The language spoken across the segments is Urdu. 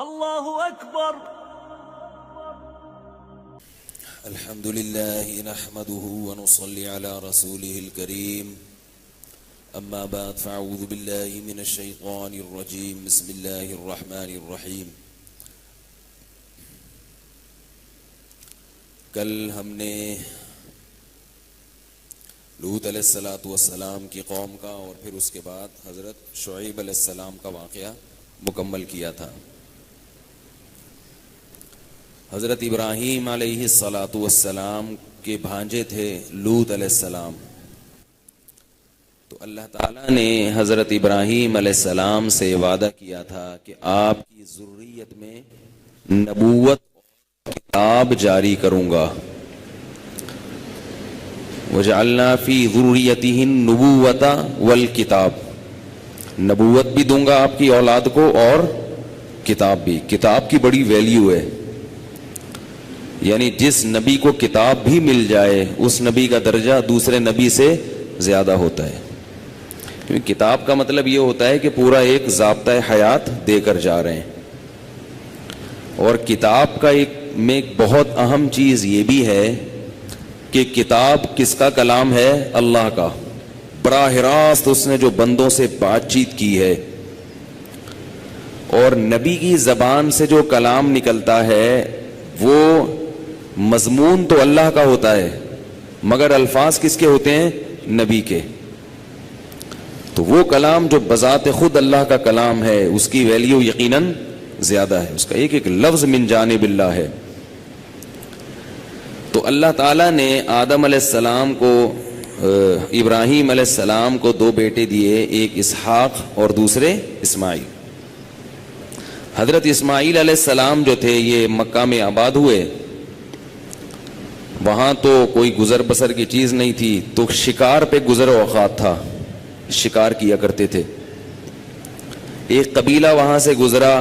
اللہ اکبر. الحمد لله نحمده ونصلي على رسوله الكريم. أما بعد فأعوذ بالله من الشيطان الرجيم. بسم الله الرحمن الرحيم. کل ہم نے لوط علیہ السلام کی قوم کا اور پھر اس کے بعد حضرت شعیب علیہ السلام کا واقعہ مکمل کیا تھا. حضرت ابراہیم علیہ السلام کے بھانجے تھے لوط علیہ السلام. تو اللہ تعالیٰ نے حضرت ابراہیم علیہ السلام سے وعدہ کیا تھا کہ آپ کی ذریت میں نبوت اور کتاب جاری کروں گا. وَجَعَلْنَا فِي ذُرِّيَّتِهِ النُّبُوَّةَ وَالْكِتاب. نبوت بھی دوں گا آپ کی اولاد کو اور کتاب بھی. کتاب کی بڑی ویلیو ہے، یعنی جس نبی کو کتاب بھی مل جائے اس نبی کا درجہ دوسرے نبی سے زیادہ ہوتا ہے. کیونکہ کتاب کا مطلب یہ ہوتا ہے کہ پورا ایک ضابطہ حیات دے کر جا رہے ہیں. اور کتاب کا ایک بہت اہم چیز یہ بھی ہے کہ کتاب کس کا کلام ہے؟ اللہ کا. براہ راست اس نے جو بندوں سے بات چیت کی ہے، اور نبی کی زبان سے جو کلام نکلتا ہے وہ مضمون تو اللہ کا ہوتا ہے مگر الفاظ کس کے ہوتے ہیں؟ نبی کے. تو وہ کلام جو بذات خود اللہ کا کلام ہے اس کی ویلیو یقیناً زیادہ ہے، اس کا ایک ایک لفظ من جانب اللہ ہے. تو اللہ تعالیٰ نے آدم علیہ السلام کو، ابراہیم علیہ السلام کو دو بیٹے دیے، ایک اسحاق اور دوسرے اسماعیل. حضرت اسماعیل علیہ السلام جو تھے یہ مکہ میں آباد ہوئے. وہاں تو کوئی گزر بسر کی چیز نہیں تھی، تو شکار پہ گزر اوقات تھا، شکار کیا کرتے تھے. ایک قبیلہ وہاں سے گزرا.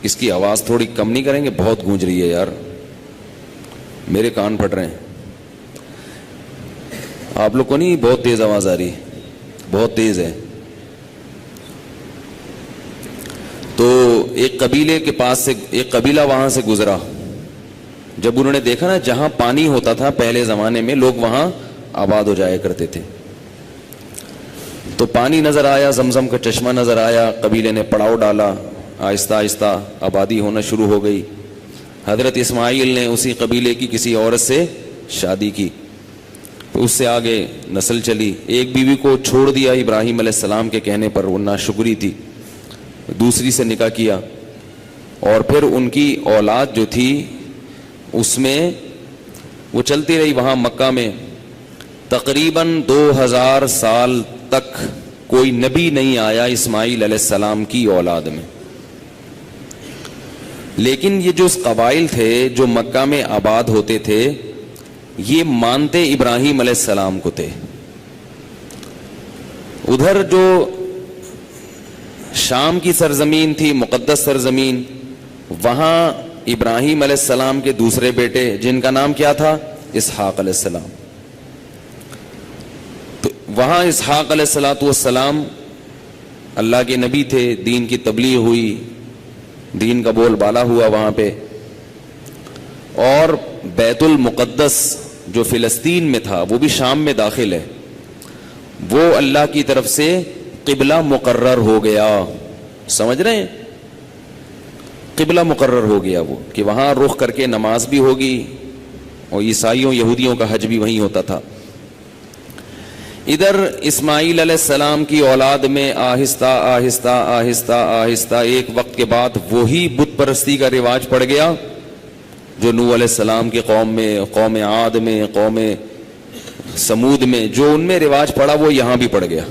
اس کی آواز تھوڑی کم نہیں کریں گے؟ بہت گونج رہی ہے یار، میرے کان پھٹ رہے ہیں. آپ لوگ کو نہیں بہت تیز آواز آ رہی؟ بہت تیز ہے. تو ایک قبیلے کے پاس سے ایک قبیلہ وہاں سے گزرا. جب انہوں نے دیکھا نا جہاں پانی ہوتا تھا پہلے زمانے میں لوگ وہاں آباد ہو جایا کرتے تھے، تو پانی نظر آیا، زمزم کا چشمہ نظر آیا. قبیلے نے پڑاؤ ڈالا، آہستہ آہستہ آبادی ہونا شروع ہو گئی. حضرت اسماعیل نے اسی قبیلے کی کسی عورت سے شادی کی، تو اس سے آگے نسل چلی. ایک بیوی کو چھوڑ دیا ابراہیم علیہ السلام کے کہنے پر، وہ ناشکری تھی. دوسری سے نکاح کیا، اور پھر ان کی اولاد جو تھی اس میں وہ چلتی رہی. وہاں مکہ میں تقریباً 2000 سال تک کوئی نبی نہیں آیا اسماعیل علیہ السلام کی اولاد میں. لیکن یہ جو قبائل تھے جو مکہ میں آباد ہوتے تھے یہ مانتے ابراہیم علیہ السلام کو تھے. ادھر جو شام کی سرزمین تھی، مقدس سرزمین، وہاں ابراہیم علیہ السلام کے دوسرے بیٹے جن کا نام کیا تھا؟ اسحاق علیہ السلام. تو وہاں اسحاق علیہ السلام اللہ کے نبی تھے. دین کی تبلیغ ہوئی، دین کا بول بالا ہوا وہاں پہ. اور بیت المقدس جو فلسطین میں تھا وہ بھی شام میں داخل ہے، وہ اللہ کی طرف سے قبلہ مقرر ہو گیا. سمجھ رہے ہیں؟ قبلہ مقرر ہو گیا وہ کہ وہاں رخ کر کے نماز بھی ہوگی، اور عیسائیوں یہودیوں کا حج بھی وہیں ہوتا تھا. ادھر اسماعیل علیہ السلام کی اولاد میں آہستہ آہستہ آہستہ آہستہ ایک وقت کے بعد وہی بت پرستی کا رواج پڑ گیا جو نوح علیہ السلام کی قوم میں، قوم عاد میں، قوم سمود میں جو ان میں رواج پڑا وہ یہاں بھی پڑ گیا.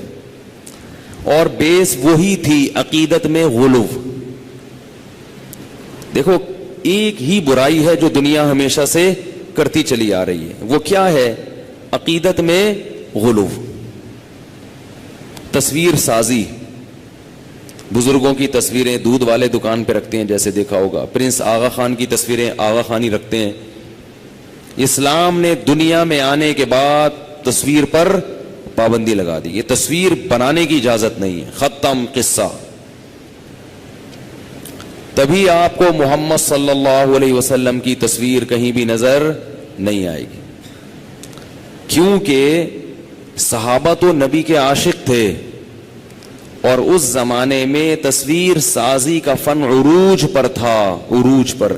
اور بیس وہی تھی، عقیدت میں غلو. دیکھو ایک ہی برائی ہے جو دنیا ہمیشہ سے کرتی چلی آ رہی ہے، وہ کیا ہے؟ عقیدت میں غلو، تصویر سازی. بزرگوں کی تصویریں دودھ والے دکان پہ رکھتے ہیں، جیسے دیکھا ہوگا پرنس آغا خان کی تصویریں آغا خانی رکھتے ہیں. اسلام نے دنیا میں آنے کے بعد تصویر پر پابندی لگا دی. یہ تصویر بنانے کی اجازت نہیں ہے. ختم قصہ. تبھی آپ کو محمد صلی اللہ علیہ وسلم کی تصویر کہیں بھی نظر نہیں آئے گی. کیونکہ صحابہ تو نبی کے عاشق تھے اور اس زمانے میں تصویر سازی کا فن عروج پر تھا, عروج پر.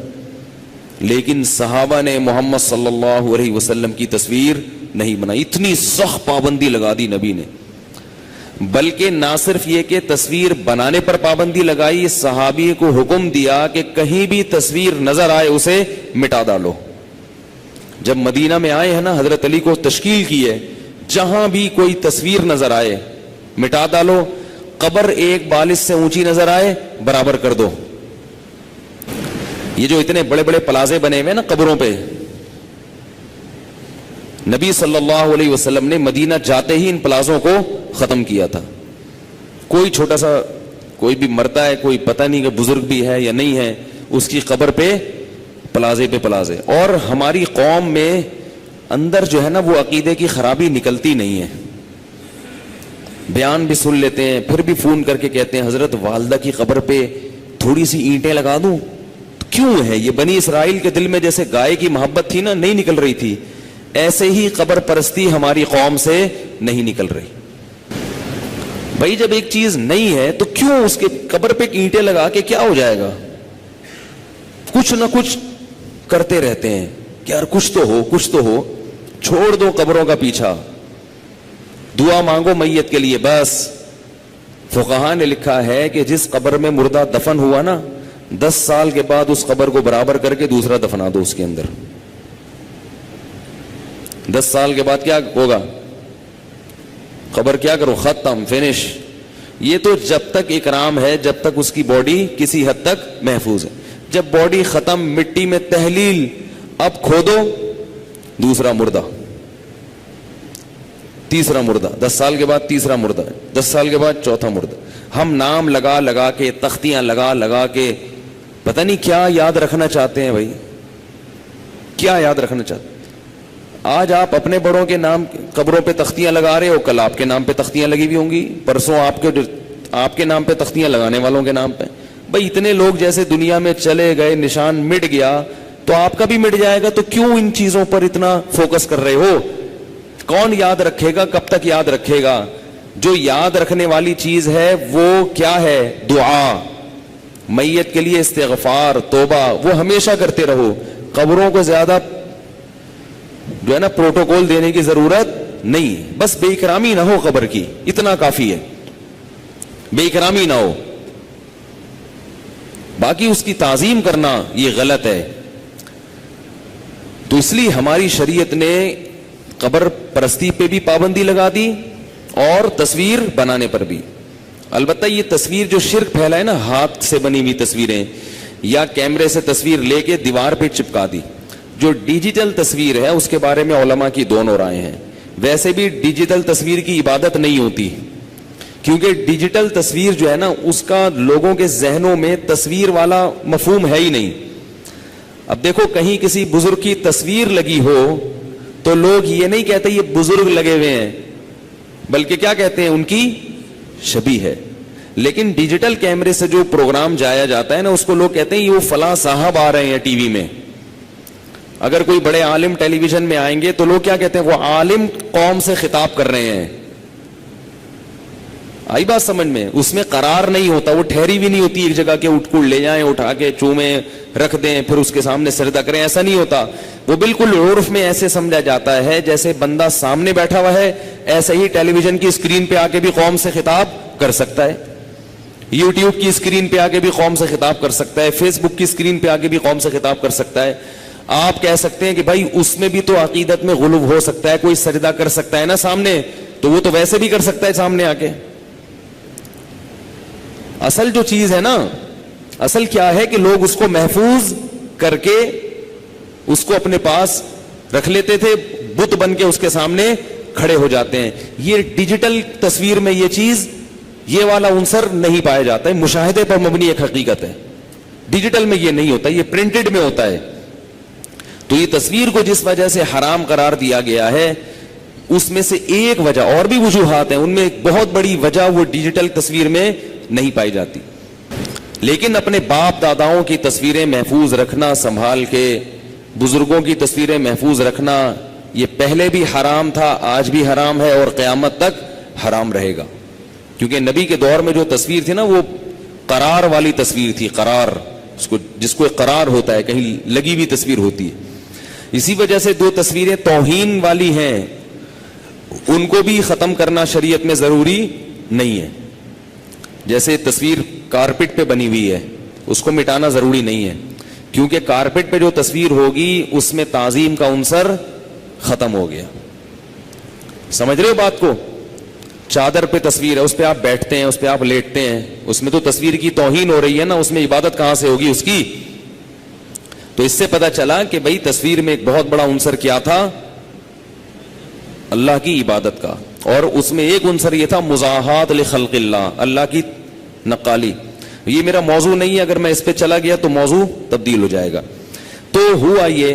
لیکن صحابہ نے محمد صلی اللہ علیہ وسلم کی تصویر نہیں بنائی. اتنی سخت پابندی لگا دی نبی نے. بلکہ نہ صرف یہ کہ تصویر بنانے پر پابندی لگائی, صحابی کو حکم دیا کہ کہیں بھی تصویر نظر آئے اسے مٹا ڈالو. جب مدینہ میں آئے ہیں نا, حضرت علی کو تشکیل کی ہے, جہاں بھی کوئی تصویر نظر آئے مٹا ڈالو, قبر ایک بالش سے اونچی نظر آئے برابر کر دو. یہ جو اتنے بڑے بڑے پلازے بنے ہوئے نا قبروں پہ, نبی صلی اللہ علیہ وسلم نے مدینہ جاتے ہی ان پلازوں کو ختم کیا تھا. کوئی چھوٹا سا کوئی بھی مرتا ہے, کوئی پتہ نہیں کہ بزرگ بھی ہے یا نہیں ہے, اس کی قبر پہ پلازے پہ پلازے. اور ہماری قوم میں اندر جو ہے نا وہ عقیدے کی خرابی نکلتی نہیں ہے. بیان بھی سن لیتے ہیں, پھر بھی فون کر کے کہتے ہیں حضرت والدہ کی قبر پہ تھوڑی سی اینٹیں لگا دوں. کیوں ہے یہ؟ بنی اسرائیل کے دل میں جیسے گائے کی محبت تھی نا, نہیں نکل رہی تھی, ایسے ہی قبر پرستی ہماری قوم سے نہیں نکل رہی. بھائی جب ایک چیز نہیں ہے تو کیوں اس کے قبر پہ اینٹیں لگا کے کیا ہو جائے گا؟ کچھ نہ کچھ کرتے رہتے ہیں کہ یار کچھ تو ہو, کچھ تو ہو. چھوڑ دو قبروں کا پیچھا, دعا مانگو میت کے لیے بس. فقہاء نے لکھا ہے کہ جس قبر میں مردہ دفن ہوا نا, 10 سال کے بعد اس قبر کو برابر کر کے دوسرا دفنا دو اس کے اندر. 10 سال کے بعد کیا ہوگا؟ قبر کیا کرو؟ ختم, فنش. یہ تو جب تک اکرام ہے, جب تک اس کی باڈی کسی حد تک محفوظ ہے. جب باڈی ختم, مٹی میں تحلیل, اب کھودو دوسرا مردہ, تیسرا مردہ, 10 سال کے بعد تیسرا مردہ, 10 سال کے بعد چوتھا مردہ. ہم نام لگا لگا کے, تختیاں لگا لگا کے پتہ نہیں کیا یاد رکھنا چاہتے ہیں. بھائی کیا یاد رکھنا چاہتے ہیں؟ آج آپ اپنے بڑوں کے نام قبروں پہ تختیاں لگا رہے ہو, کل آپ کے نام پہ تختیاں لگی ہوئی ہوں گی, پرسوں آپ کے نام پہ تختیاں لگانے والوں کے نام پہ. بھائی اتنے لوگ جیسے دنیا میں چلے گئے, نشان مٹ گیا, تو آپ کا بھی مٹ جائے گا. تو کیوں ان چیزوں پر اتنا فوکس کر رہے ہو؟ کون یاد رکھے گا؟ کب تک یاد رکھے گا؟ جو یاد رکھنے والی چیز ہے وہ کیا ہے؟ دعا, میت کے لیے استغفار, توبہ, وہ ہمیشہ کرتے رہو. قبروں کو زیادہ جو ہے نا پروٹوکول دینے کی ضرورت نہیں. بس بے اکرامی نہ ہو قبر کی, اتنا کافی ہے. بے اکرامی نہ ہو, باقی اس کی تعظیم کرنا یہ غلط ہے. تو اس لیے ہماری شریعت نے قبر پرستی پہ بھی پابندی لگا دی اور تصویر بنانے پر بھی. البتہ یہ تصویر جو شرک پھیلا ہے نا, ہاتھ سے بنی ہوئی تصویریں یا کیمرے سے تصویر لے کے دیوار پہ چپکا دی, جو ڈیجیٹل تصویر ہے اس کے بارے میں علماء کی دونوں رائے ہیں. ویسے بھی ڈیجیٹل تصویر کی عبادت نہیں ہوتی, کیونکہ ڈیجیٹل تصویر جو ہے نا اس کا لوگوں کے ذہنوں میں تصویر والا مفہوم ہے ہی نہیں. اب دیکھو کہیں کسی بزرگ کی تصویر لگی ہو تو لوگ یہ نہیں کہتے یہ بزرگ لگے ہوئے ہیں, بلکہ کیا کہتے ہیں ان کی شبیہ ہے. لیکن ڈیجیٹل کیمرے سے جو پروگرام جایا جاتا ہے نا اس کو لوگ کہتے ہیں یہ وہ فلاں صاحب آ رہے ہیں ٹی وی میں. اگر کوئی بڑے عالم ٹیلی ویژن میں آئیں گے تو لوگ کیا کہتے ہیں, وہ عالم قوم سے خطاب کر رہے ہیں. آئی بات سمجھ میں؟ اس میں قرار نہیں ہوتا, وہ ٹھہری بھی نہیں ہوتی ایک جگہ کے اٹھ کر لے جائیں, اٹھا کے چومیں رکھ دیں, پھر اس کے سامنے سجدہ کریں, ایسا نہیں ہوتا. وہ بالکل عرف میں ایسے سمجھا جاتا ہے جیسے بندہ سامنے بیٹھا ہوا ہے, ایسے ہی ٹیلی ویژن کی اسکرین پہ آ کے بھی قوم سے خطاب کر سکتا ہے, یوٹیوب کی اسکرین پہ آ کے بھی قوم سے خطاب کر سکتا ہے, فیس بک کی اسکرین پہ آ کے بھی قوم سے خطاب کر سکتا ہے. آپ کہہ سکتے ہیں کہ بھائی اس میں بھی تو عقیدت میں غلو ہو سکتا ہے, کوئی سجدہ کر سکتا ہے نا سامنے, تو وہ تو ویسے بھی کر سکتا ہے سامنے آ کے. اصل جو چیز ہے نا, اصل کیا ہے کہ لوگ اس کو محفوظ کر کے اس کو اپنے پاس رکھ لیتے تھے, بت بن کے اس کے سامنے کھڑے ہو جاتے ہیں. یہ ڈیجیٹل تصویر میں یہ چیز, یہ والا عنصر نہیں پایا جاتا ہے. مشاہدے پر مبنی ایک حقیقت ہے, ڈیجیٹل میں یہ نہیں ہوتا, یہ پرنٹڈ میں ہوتا ہے. تو یہ تصویر کو جس وجہ سے حرام قرار دیا گیا ہے اس میں سے ایک وجہ, اور بھی وجوہات ہیں, ان میں ایک بہت بڑی وجہ وہ ڈیجیٹل تصویر میں نہیں پائی جاتی. لیکن اپنے باپ داداؤں کی تصویریں محفوظ رکھنا سنبھال کے، بزرگوں کی تصویریں محفوظ رکھنا، یہ پہلے بھی حرام تھا، آج بھی حرام ہے اور قیامت تک حرام رہے گا. کیونکہ نبی کے دور میں جو تصویر تھی نا وہ قرار والی تصویر تھی، قرار جس کو قرار ہوتا ہے، کہیں لگی ہوئی تصویر ہوتی ہے. اسی وجہ سے جو تصویریں توہین والی ہیں ان کو بھی ختم کرنا شریعت میں ضروری نہیں ہے. جیسے تصویر کارپٹ پہ بنی ہوئی ہے اس کو مٹانا ضروری نہیں ہے، کیونکہ کارپٹ پہ جو تصویر ہوگی اس میں تعظیم کا عنصر ختم ہو گیا. سمجھ رہے ہو بات کو؟ چادر پہ تصویر ہے، اس پہ آپ بیٹھتے ہیں، اس پہ آپ لیٹتے ہیں، اس میں تو تصویر کی توہین ہو رہی ہے نا، اس میں عبادت کہاں سے ہوگی اس کی؟ تو اس سے پتہ چلا کہ بھئی تصویر میں ایک بہت بڑا عنصر کیا تھا؟ اللہ کی عبادت کا. اور اس میں ایک عنصر یہ تھا مزاحات لخلق اللہ، اللہ کی نقالی. یہ میرا موضوع نہیں ہے، اگر میں اس پہ چلا گیا تو موضوع تبدیل ہو جائے گا. تو ہوا یہ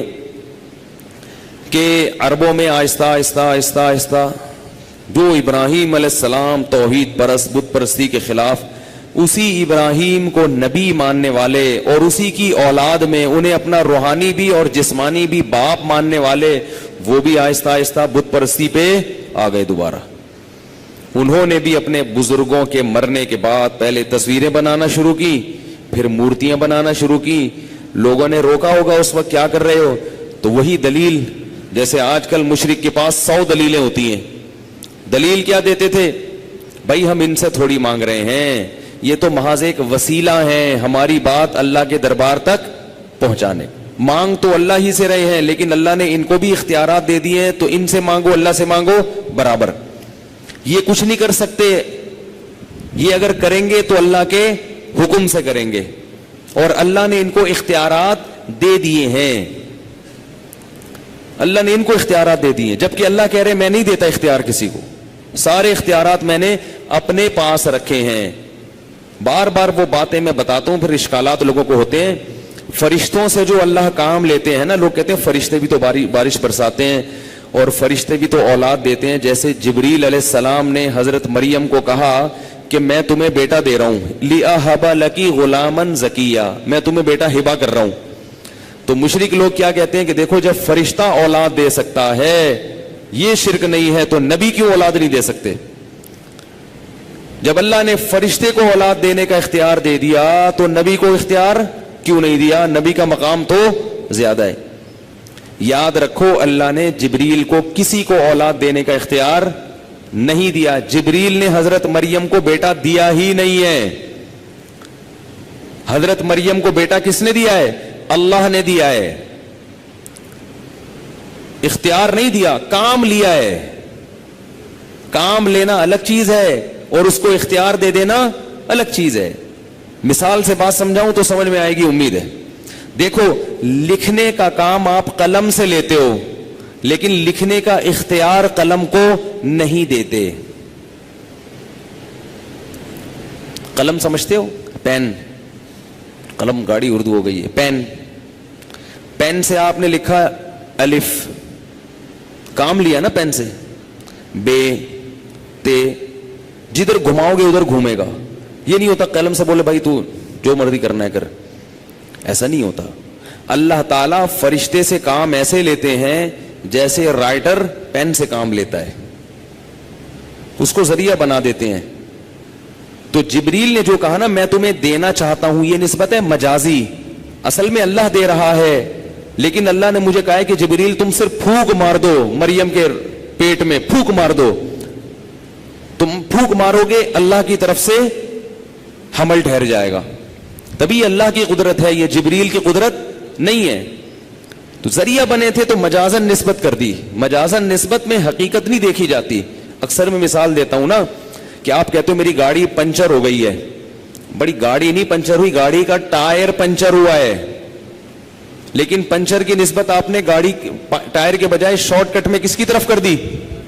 کہ عربوں میں آہستہ آہستہ آہستہ آہستہ جو ابراہیم علیہ السلام توحید پرست، بت پرستی کے خلاف، اسی ابراہیم کو نبی ماننے والے اور اسی کی اولاد میں انہیں اپنا روحانی بھی اور جسمانی بھی باپ ماننے والے، وہ بھی آہستہ آہستہ بت پرستی پہ آ گئے دوبارہ. انہوں نے بھی اپنے بزرگوں کے مرنے کے بعد پہلے تصویریں بنانا شروع کی، پھر مورتیاں بنانا شروع کی. لوگوں نے روکا ہوگا اس وقت کیا کر رہے ہو؟ تو وہی دلیل، جیسے آج کل مشرک کے پاس 100 دلیلیں ہوتی ہیں. دلیل کیا دیتے تھے؟ بھائی ہم ان سے تھوڑی مانگ رہے ہیں، یہ تو محض ایک وسیلہ ہے ہماری بات اللہ کے دربار تک پہنچانے. مانگ تو اللہ ہی سے رہے ہیں، لیکن اللہ نے ان کو بھی اختیارات دے دیے ہیں، تو ان سے مانگو، اللہ سے مانگو برابر. یہ کچھ نہیں کر سکتے، یہ اگر کریں گے تو اللہ کے حکم سے کریں گے، اور اللہ نے ان کو اختیارات دے دیے ہیں. اللہ نے ان کو اختیارات دے دیے، جبکہ اللہ کہہ رہے میں نہیں دیتا اختیار کسی کو، سارے اختیارات میں نے اپنے پاس رکھے ہیں. بار بار وہ باتیں میں بتاتا ہوں، پھر اشکالات لوگوں کو ہوتے ہیں. فرشتوں سے جو اللہ کام لیتے ہیں نا، لوگ کہتے ہیں فرشتے بھی تو بارش برساتے ہیں اور فرشتے بھی تو اولاد دیتے ہیں. جیسے جبریل علیہ السلام نے حضرت مریم کو کہا کہ میں تمہیں بیٹا دے رہا ہوں، لِأَهَبَ لَكِ غُلَامًا زَكِيًّا، میں تمہیں بیٹا ہبہ کر رہا ہوں. تو مشرک لوگ کیا کہتے ہیں کہ دیکھو جب فرشتہ اولاد دے سکتا ہے یہ شرک نہیں ہے تو نبی کیوں اولاد نہیں دے سکتے؟ جب اللہ نے فرشتے کو اولاد دینے کا اختیار دے دیا تو نبی کو اختیار کیوں نہیں دیا؟ نبی کا مقام تو زیادہ ہے. یاد رکھو اللہ نے جبریل کو کسی کو اولاد دینے کا اختیار نہیں دیا. جبریل نے حضرت مریم کو بیٹا دیا ہی نہیں ہے. حضرت مریم کو بیٹا کس نے دیا ہے؟ اللہ نے دیا ہے. اختیار نہیں دیا، کام لیا ہے. کام لینا الگ چیز ہے اور اس کو اختیار دے دینا الگ چیز ہے. مثال سے بات سمجھاؤں تو سمجھ میں آئے گی امید ہے. دیکھو لکھنے کا کام آپ قلم سے لیتے ہو، لیکن لکھنے کا اختیار قلم کو نہیں دیتے. قلم سمجھتے ہو؟ پین، قلم گاڑی اردو ہو گئی ہے. پین، پین سے آپ نے لکھا الف، کام لیا نا پین سے. بے، تے، جدھر گھماؤ گے ادھر گھومے گا. یہ نہیں ہوتا قلم سے بولے بھائی تو جو مرضی کرنا ہے کر، ایسا نہیں ہوتا. اللہ تعالیٰ فرشتے سے کام ایسے لیتے ہیں جیسے رائٹر پین سے کام لیتا ہے، اس کو ذریعہ بنا دیتے ہیں. تو جبریل نے جو کہا نا میں تمہیں دینا چاہتا ہوں، یہ نسبت ہے مجازی. اصل میں اللہ دے رہا ہے، لیکن اللہ نے مجھے کہا ہے کہ جبریل تم صرف پھونک مار دو، مریم کے پیٹ میں پھونک مار دو. تم پھونک مارو گے اللہ کی طرف سے حمل ٹھہر جائے گا. تبھی اللہ کی قدرت ہے، یہ جبریل کی قدرت نہیں ہے. تو ذریعہ بنے تھے تو مجازن نسبت کر دی. مجازن نسبت میں حقیقت نہیں دیکھی جاتی. اکثر میں مثال دیتا ہوں نا کہ آپ کہتے ہو میری گاڑی پنچر ہو گئی ہے. بڑی گاڑی نہیں پنچر ہوئی، گاڑی کا ٹائر پنچر ہوا ہے. لیکن پنچر کی نسبت آپ نے گاڑی ٹائر کے بجائے شارٹ کٹ میں کس کی طرف کر دی؟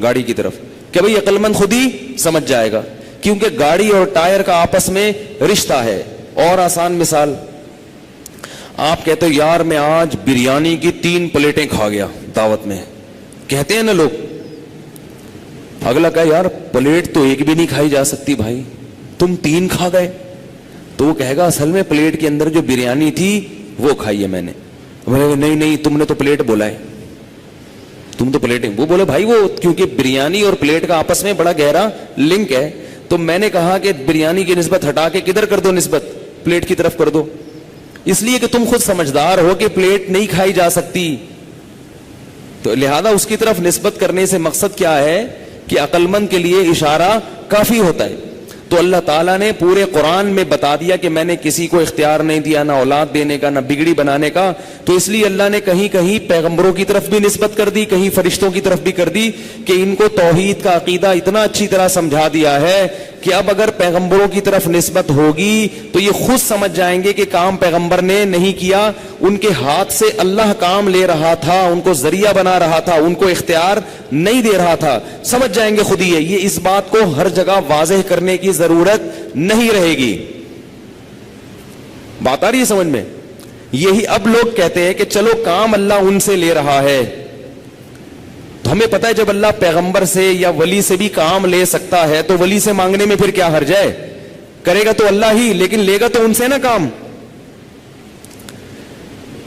گاڑی کی طرف. کہ بھئی عقل مند خود ہی سمجھ جائے گا، کیونکہ گاڑی اور ٹائر کا آپس میں رشتہ ہے. اور آسان مثال، آپ کہتے ہو یار میں آج بریانی کی 3 پلیٹیں کھا گیا دعوت میں. کہتے ہیں نا لوگ. اگلا کہا یار پلیٹ تو ایک بھی نہیں کھائی جا سکتی بھائی، تم 3 کھا گئے. تو وہ کہے گا اصل میں پلیٹ کے اندر جو بریانی تھی وہ کھائی ہے میں نے. نہیں نہیں تم نے تو پلیٹ بولا ہے, تم تو پلیٹ. وہ بولے بھائی وہ کیونکہ بریانی اور پلیٹ کا آپس میں بڑا گہرا لنک ہے, تو میں نے کہا کہ بریانی کی نسبت ہٹا کے کدھر کر دو, نسبت پلیٹ کی طرف کر دو, اس لیے کہ تم خود سمجھدار ہو کہ پلیٹ نہیں کھائی جا سکتی. تو لہذا اس کی طرف نسبت کرنے سے مقصد کیا ہے کہ عقل مند کے لیے اشارہ کافی ہوتا ہے. تو اللہ تعالیٰ نے پورے قرآن میں بتا دیا کہ میں نے کسی کو اختیار نہیں دیا نہ اولاد دینے کا نہ بگڑی بنانے کا. تو اس لیے اللہ نے کہیں کہیں پیغمبروں کی طرف بھی نسبت کر دی, کہیں فرشتوں کی طرف بھی کر دی, کہ ان کو توحید کا عقیدہ اتنا اچھی طرح سمجھا دیا ہے کہ اب اگر پیغمبروں کی طرف نسبت ہوگی تو یہ خود سمجھ جائیں گے کہ کام پیغمبر نے نہیں کیا, ان کے ہاتھ سے اللہ کام لے رہا تھا, ان کو ذریعہ بنا رہا تھا, ان کو اختیار نہیں دے رہا تھا. سمجھ جائیں گے خود ہی ہے. یہ اس بات کو ہر جگہ واضح کرنے کی ضرورت نہیں رہے گی. بات آ رہی ہے سمجھ میں؟ یہی اب لوگ کہتے ہیں کہ چلو کام اللہ ان سے لے رہا ہے, تو ہمیں پتہ ہے جب اللہ پیغمبر سے یا ولی سے بھی کام لے سکتا ہے تو ولی سے مانگنے میں پھر کیا حرج ہے؟ کرے گا تو اللہ ہی, لیکن لے گا تو ان سے نا کام.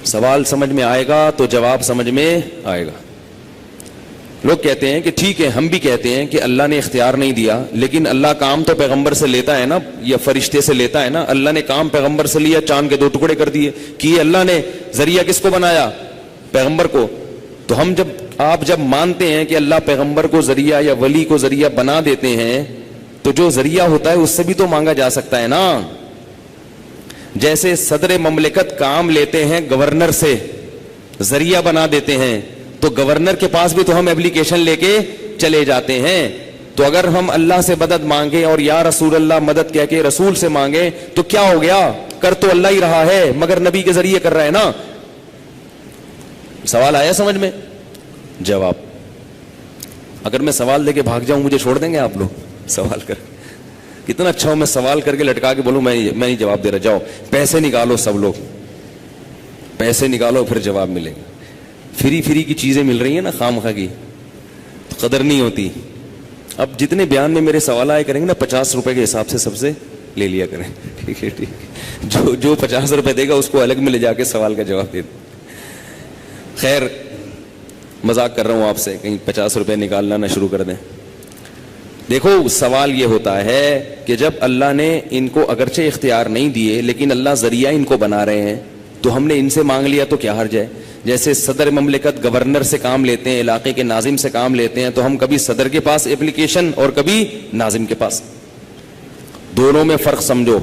سوال سمجھ میں آئے گا تو جواب سمجھ میں آئے گا. لوگ کہتے ہیں کہ ٹھیک ہے, ہم بھی کہتے ہیں کہ اللہ نے اختیار نہیں دیا, لیکن اللہ کام تو پیغمبر سے لیتا ہے نا, یا فرشتے سے لیتا ہے نا. اللہ نے کام پیغمبر سے لیا, چاند کے 2 ٹکڑے کر دیے, کیے اللہ نے. ذریعہ کس کو بنایا؟ پیغمبر کو. تو ہم آپ جب مانتے ہیں کہ اللہ پیغمبر کو ذریعہ یا ولی کو ذریعہ بنا دیتے ہیں, تو جو ذریعہ ہوتا ہے اس سے بھی تو مانگا جا سکتا ہے نا. جیسے صدر مملکت کام لیتے ہیں گورنر سے, ذریعہ بنا دیتے ہیں, تو گورنر کے پاس بھی تو ہم ایپلیکیشن لے کے چلے جاتے ہیں. تو اگر ہم اللہ سے مدد مانگے اور یا رسول اللہ مدد کہہ کے رسول سے مانگے تو کیا ہو گیا؟ کر تو اللہ ہی رہا ہے مگر نبی کے ذریعے کر رہا ہے نا. سوال آیا سمجھ میں؟ جواب, اگر میں سوال دے کے بھاگ جاؤں مجھے چھوڑ دیں گے آپ لوگ؟ سوال کر کتنا اچھا ہو, میں سوال کر کے لٹکا کے بولوں میں نہیں جواب دے رہا, جاؤ پیسے نکالو, سب لوگ پیسے نکالو پھر جواب ملے گا. فری کی چیزیں مل رہی ہیں نا خام خواہ کی, تو قدر نہیں ہوتی. اب جتنے بیان میں میرے سوال آئے کریں گے نا 50 روپے کے حساب سے سب سے لے لیا کریں, ٹھیک ہے ٹھیک. جو 50 روپے دے گا اس کو الگ میں لے جا کے سوال کا جواب دے دیں. خیر مذاق کر رہا ہوں آپ سے, کہیں 50 روپے نکالنا نہ شروع کر دیں. دیکھو سوال یہ ہوتا ہے کہ جب اللہ نے ان کو اگرچہ اختیار نہیں دیے لیکن اللہ ذریعہ ان کو بنا رہے ہیں, تو ہم نے ان سے مانگ لیا تو کیا حرج ہے؟ جیسے صدر مملکت گورنر سے کام لیتے ہیں, علاقے کے ناظم سے کام لیتے ہیں, تو ہم کبھی صدر کے پاس ایپلیکیشن اور کبھی ناظم کے پاس. دونوں میں فرق سمجھو.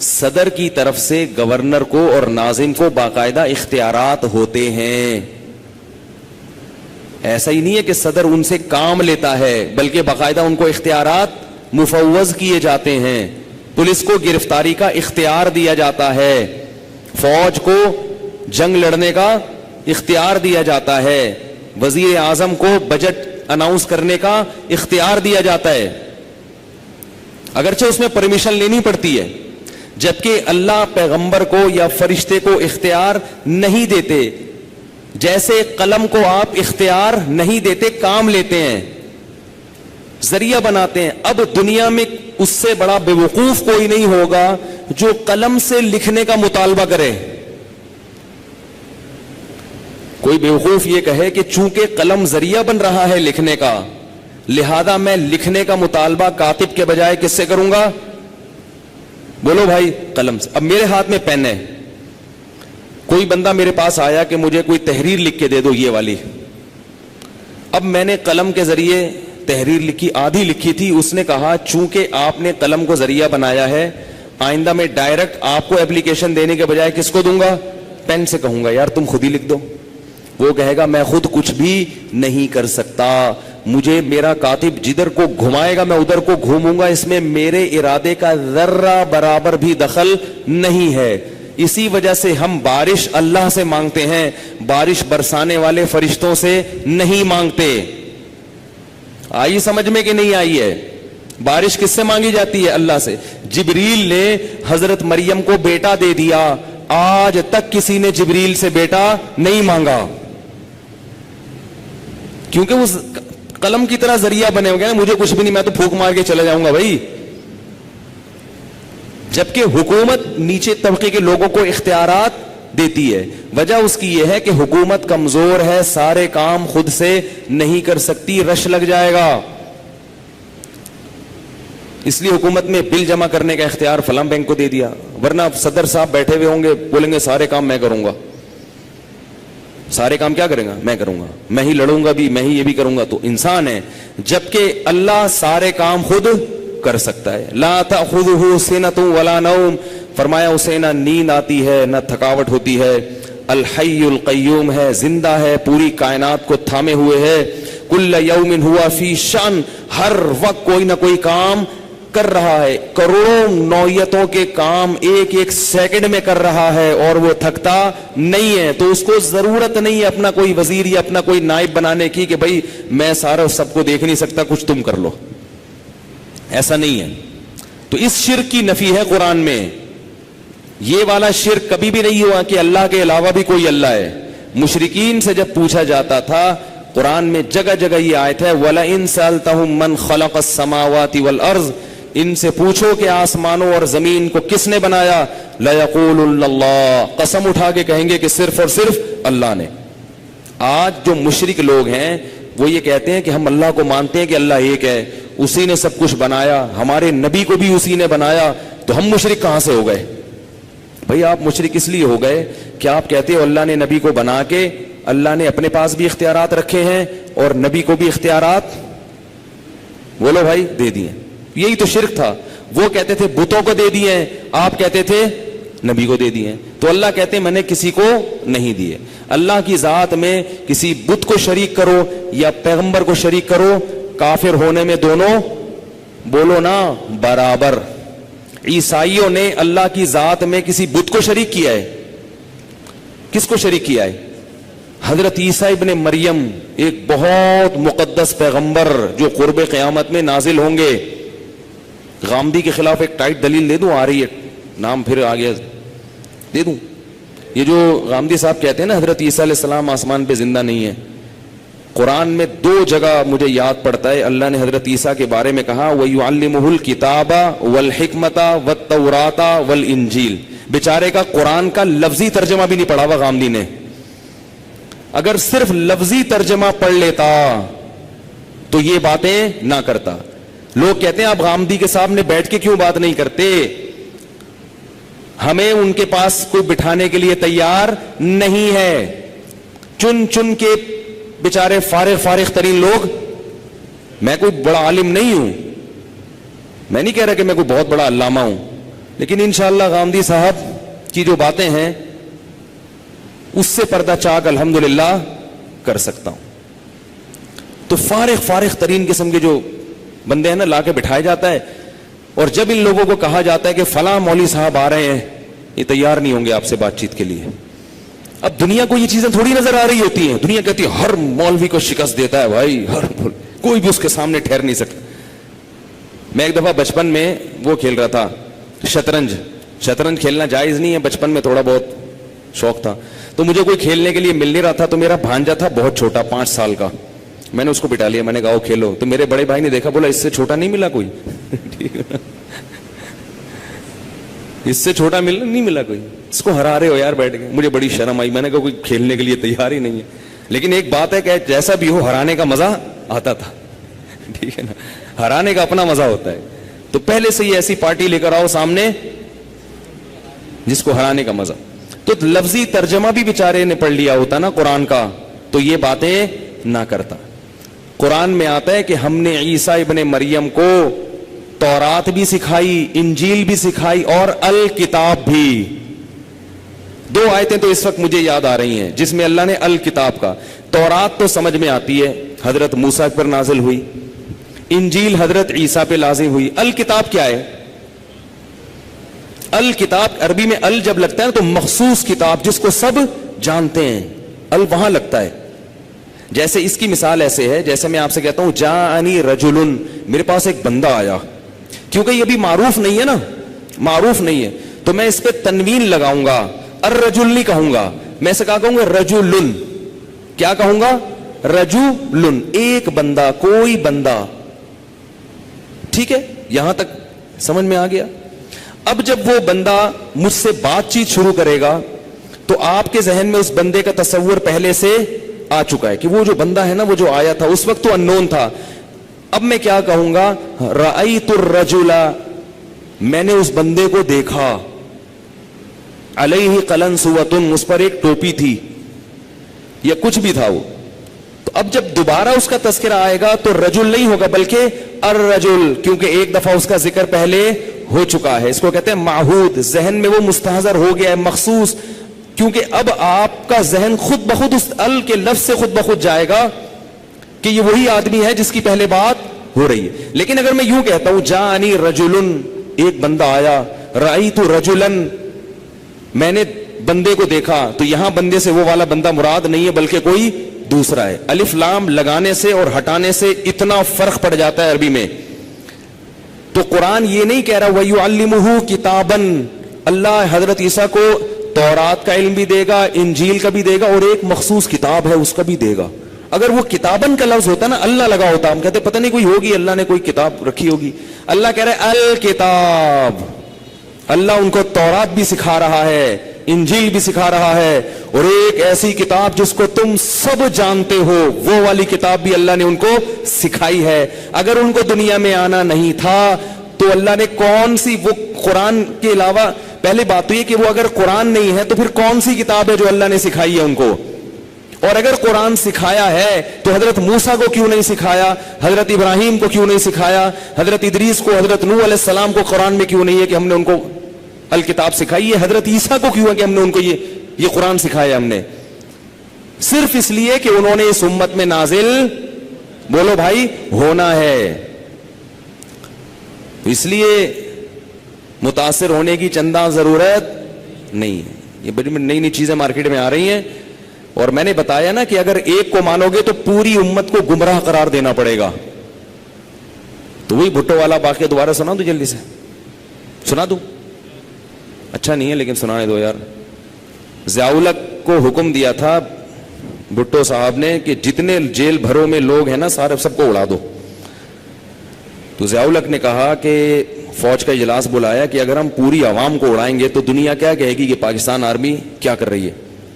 صدر کی طرف سے گورنر کو اور ناظم کو باقاعدہ اختیارات ہوتے ہیں. ایسا ہی نہیں ہے کہ صدر ان سے کام لیتا ہے, بلکہ باقاعدہ ان کو اختیارات مفوض کیے جاتے ہیں. پولیس کو گرفتاری کا اختیار دیا جاتا ہے, فوج کو جنگ لڑنے کا اختیار دیا جاتا ہے, وزیر اعظم کو بجٹ اناؤنس کرنے کا اختیار دیا جاتا ہے, اگرچہ اس میں پرمیشن لینی پڑتی ہے. جبکہ اللہ پیغمبر کو یا فرشتے کو اختیار نہیں دیتے. جیسے قلم کو آپ اختیار نہیں دیتے, کام لیتے ہیں, ذریعہ بناتے ہیں. اب دنیا میں اس سے بڑا بے وقوف کوئی نہیں ہوگا جو قلم سے لکھنے کا مطالبہ کرے. کوئی بے وقوف یہ کہے کہ چونکہ قلم ذریعہ بن رہا ہے لکھنے کا, لہذا میں لکھنے کا مطالبہ کاتب کے بجائے کس سے کروں گا؟ بولو بھائی, قلم سے. اب میرے ہاتھ میں پین ہے, کوئی بندہ میرے پاس آیا کہ مجھے کوئی تحریر لکھ کے دے دو یہ والی. اب میں نے قلم کے ذریعے تحریر لکھی, آدھی لکھی تھی. اس نے کہا چونکہ آپ نے قلم کو ذریعہ بنایا ہے, آئندہ میں ڈائریکٹ آپ کو ایپلیکیشن دینے کے بجائے کس کو دوں گا؟ پین سے کہوں گا یار تم خود ہی لکھ دو. وہ کہے گا میں خود کچھ بھی نہیں کر سکتا, مجھے میرا کاتب جدھر کو گھمائے گا میں ادھر کو گھوموں گا, اس میں میرے ارادے کا ذرہ برابر بھی دخل نہیں ہے. اسی وجہ سے ہم بارش اللہ سے مانگتے ہیں, بارش برسانے والے فرشتوں سے نہیں مانگتے. آئی سمجھ میں کہ نہیں آئی ہے؟ بارش کس سے مانگی جاتی ہے؟ اللہ سے. جبریل نے حضرت مریم کو بیٹا دے دیا, آج تک کسی نے جبریل سے بیٹا نہیں مانگا, کیونکہ وہ قلم کی طرح ذریعہ بنے ہو گئے نا. مجھے کچھ بھی نہیں, میں تو پھونک مار کے چلا جاؤں گا بھائی. جبکہ حکومت نیچے طبقے کے لوگوں کو اختیارات دیتی ہے. وجہ اس کی یہ ہے کہ حکومت کمزور ہے, سارے کام خود سے نہیں کر سکتی, رش لگ جائے گا. اس لیے حکومت میں بل جمع کرنے کا اختیار فلاں بینک کو دے دیا, ورنہ صدر صاحب بیٹھے ہوئے ہوں گے, بولیں گے سارے کام میں کروں گا. سارے کام کیا کریں گا؟ میں کروں گا, میں ہی لڑوں گا بھی, میں ہی یہ بھی کروں گا. تو انسان ہے, جبکہ اللہ سارے کام خود کر سکتا ہے. لا تأخذہ سنۃ ولا نوم, فرمایا اسے نہ نیند آتی ہے نہ تھکاوٹ ہوتی ہے. الحی القیوم ہے, زندہ ہے, پوری کائنات کو تھامے ہوئے ہے. کل یوم ہوا فی شان, ہر وقت کوئی نہ کوئی کام کر رہا ہے. کروڑوں نوعیتوں کے کام ایک ایک سیکنڈ میں کر رہا ہے اور وہ تھکتا نہیں ہے. تو اس کو ضرورت نہیں ہے اپنا کوئی وزیر یا اپنا کوئی نائب بنانے کی کہ بھائی میں سارا سب کو دیکھ نہیں سکتا, کچھ تم کر لو. ایسا نہیں ہے. تو اس شرک کی نفی ہے قرآن میں. یہ والا شرک کبھی بھی نہیں ہوا کہ اللہ کے علاوہ بھی کوئی اللہ ہے. مشرکین سے جب پوچھا جاتا تھا, قرآن میں جگہ جگہ یہ آیت ہے, وَلَئِن سَأَلْتَهُم مَّن خَلَقَ السَّمَاوَاتِ وَالْأَرْضِ, ان سے پوچھو کہ آسمانوں اور زمین کو کس نے بنایا, لَيَقُولُنَّ اللَّهُ, قسم اٹھا کے کہیں گے کہ صرف اور صرف اللہ نے. آج جو مشرک لوگ ہیں وہ یہ کہتے ہیں کہ ہم اللہ کو مانتے ہیں کہ اللہ ایک ہے, اسی نے سب کچھ بنایا, ہمارے نبی کو بھی اسی نے بنایا, تو ہم مشرک کہاں سے ہو گئے؟ بھئی آپ مشرک اس لیے ہو گئے کہ آپ کہتے ہو اللہ نے نبی کو بنا کے, اللہ نے اپنے پاس بھی اختیارات رکھے ہیں اور نبی کو بھی اختیارات بولو بھائی دے دیے. یہی تو شرک تھا. وہ کہتے تھے بتوں کو دے دیے, آپ کہتے تھے نبی کو دے دیے. تو اللہ کہتے ہیں میں نے کسی کو نہیں دیے. اللہ کی ذات میں کسی بت کو شریک کرو یا پیغمبر کو شریک کرو, کافر ہونے میں دونوں بولو نا برابر. عیسائیوں نے اللہ کی ذات میں کسی بت کو شریک کیا ہے. کس کو شریک کیا ہے؟ حضرت عیسیٰ ابن مریم, ایک بہت مقدس پیغمبر جو قرب قیامت میں نازل ہوں گے. غامدی کے خلاف ایک ٹائٹ دلیل دے دوں, آ رہی ہے نام پھر آ گیا دے دوں. یہ جو غامدی صاحب کہتے ہیں نا حضرت عیسیٰ علیہ السلام آسمان پہ زندہ نہیں ہے, قرآن میں 2 جگہ مجھے یاد پڑتا ہے اللہ نے حضرت عیسیٰ کے بارے میں کہا وَيُعَلِّمُهُ الْكِتَابَ وَالْحِكْمَةَ وَالتَّوْرَاةَ وَالْإِنْجِيلَ. بیچارے کا قرآن کا لفظی ترجمہ بھی نہیں پڑھا ہوا غامدی نے. اگر صرف لفظی ترجمہ پڑھ لیتا تو یہ باتیں نہ کرتا. لوگ کہتے ہیں آپ غامدی کے سامنے بیٹھ کے کیوں بات نہیں کرتے؟ ہمیں ان کے پاس کوئی بٹھانے کے لیے تیار نہیں ہے. چن چن کے بیچارے فارغ ترین لوگ. میں کوئی بڑا عالم نہیں ہوں, میں نہیں کہہ رہا کہ میں کوئی بہت بڑا علامہ ہوں, لیکن انشاءاللہ غامدی صاحب کی جو باتیں ہیں اس سے پردہ چاک الحمدللہ کر سکتا ہوں. تو فارغ ترین قسم کے جو بندے ہیں نا لا کے بٹھایا جاتا ہے, اور جب ان لوگوں کو کہا جاتا ہے کہ فلاں مولوی صاحب آ رہے ہیں, یہ تیار نہیں ہوں گے آپ سے بات چیت کے لیے. اب دنیا کو یہ چیزیں تھوڑی نظر آ رہی ہوتی ہیں. دنیا کہتی ہے ہر مولوی کو شکست دیتا ہے بھائی, کوئی بھی اس کے سامنے ٹھہر نہیں سکتا. میں ایک دفعہ بچپن میں وہ کھیل رہا تھا شطرنج کھیلنا جائز نہیں ہے, بچپن میں تھوڑا بہت شوق تھا, تو مجھے کوئی کھیلنے کے لیے مل نہیں رہا تھا. تو میرا بھانجا تھا بہت چھوٹا 5 سال کا, میں نے اس کو بٹھا لیا, میں نے کہا کھیلو. تو میرے بڑے بھائی نے دیکھا, بولا اس سے چھوٹا نہیں ملا کوئی اس سے چھوٹا نہیں ملا کوئی, اس کو ہرا رہے ہو یار بیٹھ کے. مجھے بڑی شرم آئی, میں نے کہا کوئی کھیلنے کے لیے تیار ہی نہیں ہے. لیکن ایک بات ہے کہ جیسا بھی ہو ہرانے کا مزہ آتا تھا, ٹھیک ہے نا, ہرانے کا اپنا مزہ ہوتا ہے. تو پہلے سے ہی ایسی پارٹی لے کر آؤ سامنے جس کو ہرانے کا مزہ. تو لفظی ترجمہ بھی بیچارے نے پڑھ لیا ہوتا نا قرآن کا, تو یہ باتیں نہ کرتا. قرآن میں آتا ہے کہ ہم نے عیسیٰ ابن مریم کو تورات بھی سکھائی, انجیل بھی سکھائی اور الکتاب بھی. 2 آیتیں تو اس وقت مجھے یاد آ رہی ہیں جس میں اللہ نے الکتاب کا. تورات تو سمجھ میں آتی ہے, حضرت موسیٰ پر نازل ہوئی. انجیل حضرت عیسیٰ پہ لازم ہوئی. الکتاب کیا ہے؟ الکتاب عربی میں ال جب لگتا ہے تو مخصوص کتاب جس کو سب جانتے ہیں, ال وہاں لگتا ہے. جیسے اس کی مثال ایسے ہے جیسے میں آپ سے کہتا ہوں جاءنی رجل, میرے پاس ایک بندہ آیا. کیونکہ یہ بھی معروف نہیں ہے نا, معروف نہیں ہے, تو میں اس پہ تنوین لگاؤں گا, الرجل نہیں کہوں گا, میں اسے کہا کہوں گا رجلن. کیا کہوں گا؟ رجلن, ایک بندہ, کوئی بندہ. ٹھیک ہے, یہاں تک سمجھ میں آ گیا. اب جب وہ بندہ مجھ سے بات چیت شروع کرے گا تو آپ کے ذہن میں اس بندے کا تصور پہلے سے آ چکا ہے کہ وہ جو بندہ ہے نا وہ جو آیا تھا اس وقت تو اننون تھا. اب میں کیا کہوں گا؟ رأیت الرجل، میں نے اس بندے کو دیکھا، علیہ قلنسوۃ، اس پر ایک ٹوپی تھی یا کچھ بھی تھا وہ. تو اب جب دوبارہ اس کا تذکرہ آئے گا تو رجل نہیں ہوگا بلکہ الرجل، کیونکہ ایک دفعہ اس کا ذکر پہلے ہو چکا ہے. اس کو کہتے ہیں معہود، ذہن میں وہ مستحضر ہو گیا ہے، مخصوص، کیونکہ اب آپ کا ذہن خود بخود اس ال کے لفظ سے خود بخود جائے گا کہ یہ وہی آدمی ہے جس کی پہلے بات ہو رہی ہے. لیکن اگر میں یوں کہتا ہوں جاءنی رجل، ایک بندہ آیا، رأیت رجلا، میں نے بندے کو دیکھا، تو یہاں بندے سے وہ والا بندہ مراد نہیں ہے بلکہ کوئی دوسرا ہے. الف لام لگانے سے اور ہٹانے سے اتنا فرق پڑ جاتا ہے عربی میں. تو قرآن یہ نہیں کہہ رہا وَيُعَلِّمُهُ كِتَابًا، اللہ حضرت عیسیٰ کو تورات کا علم بھی دے گا، انجیل کا بھی دے گا، اور ایک مخصوص کتاب ہے اس کا بھی دے گا. اگر وہ کتابن کا لفظ ہوتا نا، اللہ لگا ہوتا، ہم کہتے پتہ نہیں کوئی ہوگی، اللہ نے کوئی کتاب رکھی ہوگی. اللہ کہہ رہے الکتاب، اللہ ان کو تورات بھی سکھا رہا ہے، انجیل بھی سکھا رہا ہے، اور ایک ایسی کتاب جس کو تم سب جانتے ہو وہ والی کتاب بھی اللہ نے ان کو سکھائی ہے. اگر ان کو دنیا میں آنا نہیں تھا تو اللہ نے کون سی، وہ قرآن کے علاوہ پہلے بات تو یہ کہ وہ اگر قرآن نہیں ہے تو پھر کون سی کتاب ہے جو اللہ نے سکھائی ہے ان کو؟ اور اگر قرآن سکھایا ہے تو حضرت موسیٰ کو کیوں نہیں سکھایا، حضرت ابراہیم کو کیوں نہیں سکھایا، حضرت ادریس کو، حضرت نوح علیہ السلام کو قرآن میں کیوں نہیں ہے کہ ہم نے ان کو الکتاب سکھائی ہے؟ حضرت عیسیٰ کو کیوں ہے کہ ہم نے ان کو یہ قرآن سکھایا؟ ہم نے صرف اس لیے کہ انہوں نے اس امت میں نازل، بولو بھائی، ہونا ہے. اس لیے متاثر ہونے کی چندہ ضرورت نہیں ہے. یہ بڑی نئی نئی چیزیں مارکیٹ میں آ رہی ہیں، اور میں نے بتایا نا کہ اگر ایک کو مانو گے تو پوری امت کو گمراہ قرار دینا پڑے گا. تو وہی بھٹو والا واقعہ دوبارہ سنا دو، جلدی سے سنا دوں؟ اچھا نہیں ہے لیکن سنانے دو یار. ضیاء الحق کو حکم دیا تھا بھٹو صاحب نے کہ جتنے جیل بھروں میں لوگ ہیں نا سارے سب کو اڑا دو. تو ضیاء الحق نے کہا کہ فوج کا اجلاس بلایا کہ اگر ہم پوری عوام کو اڑائیں گے تو دنیا کیا کہے گی کہ پاکستان آرمی کیا کر رہی ہے؟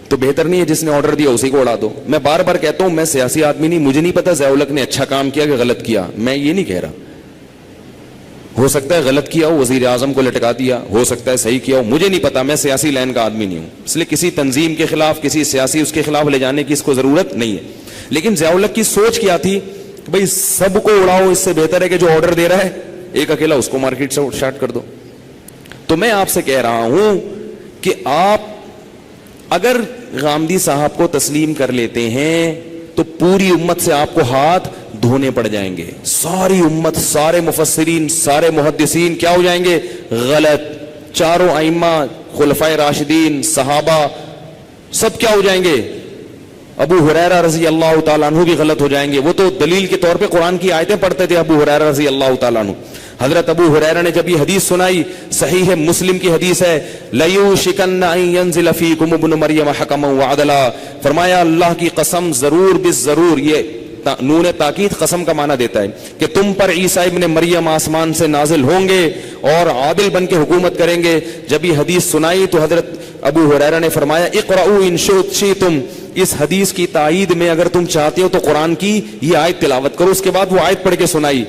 تو بہتر نہیں ہے جس نے آرڈر دیا اسی کو اڑا دو. میں بار بار کہتا ہوں میں سیاسی آدمی نہیں، مجھے نہیں پتا ضیاء الحق نے اچھا کام کیا کہ غلط کیا، میں یہ نہیں کہہ رہا. ہو سکتا ہے غلط کیا ہو، وزیر اعظم کو لٹکا دیا، ہو سکتا ہے صحیح کیا ہو، مجھے نہیں پتا، میں سیاسی لائن کا آدمی نہیں ہوں، اس لیے کسی تنظیم کے خلاف، کسی سیاسی اس کے خلاف لے جانے کی اس کو ضرورت نہیں ہے. لیکن ضیاء الحق کی سوچ کیا تھی کہ بھائی سب کو اڑاؤ، اس سے بہتر ہے کہ جو آرڈر دے رہا ہے ایک اکیلا اس کو مارکیٹ سے شارٹ کر دو. تو میں آپ سے کہہ رہا ہوں کہ آپ اگر غامدی صاحب کو تسلیم کر لیتے ہیں تو پوری امت سے آپ کو ہاتھ دھونے پڑ جائیں گے. ساری امت، سارے مفسرین، سارے محدثین کیا ہو جائیں گے؟ غلط. چاروں ائمہ، خلفائے راشدین، صحابہ، سب کیا ہو جائیں گے؟ ابو ہریرہ رضی اللہ تعالیٰ عنہ بھی غلط ہو جائیں گے. وہ تو دلیل کے طور پہ قرآن کی آیتیں پڑھتے تھے ابو ہریرہ رضی اللہ تعالیٰ عنہ. حضرت ابو ہریرہ نے جب یہ حدیث سنائی، صحیح مسلم کی حدیث ہے، لَيُوشِكَنَّ أَن يَنزِلَ فِيكُمُ ابْنُ مَرْيَمَ حَكَمًا وَعَدْلًا، فرمایا اللہ کی قسم، ضرور بالضرور، یہ نون تاکید قسم کا معنی دیتا ہے کہ تم پر عیسیٰ ابن مریم آسمان سے نازل ہوں گے اور عادل بن کے حکومت کریں گے. جب یہ حدیث سنائی تو حضرت ابو ہریرہ نے فرمایا اقرؤوا ان شئتم، اس حدیث کی تائید میں اگر تم چاہتے ہو تو قرآن کی یہ آیت تلاوت کرو. اس کے بعد وہ آیت پڑھ کے سنائی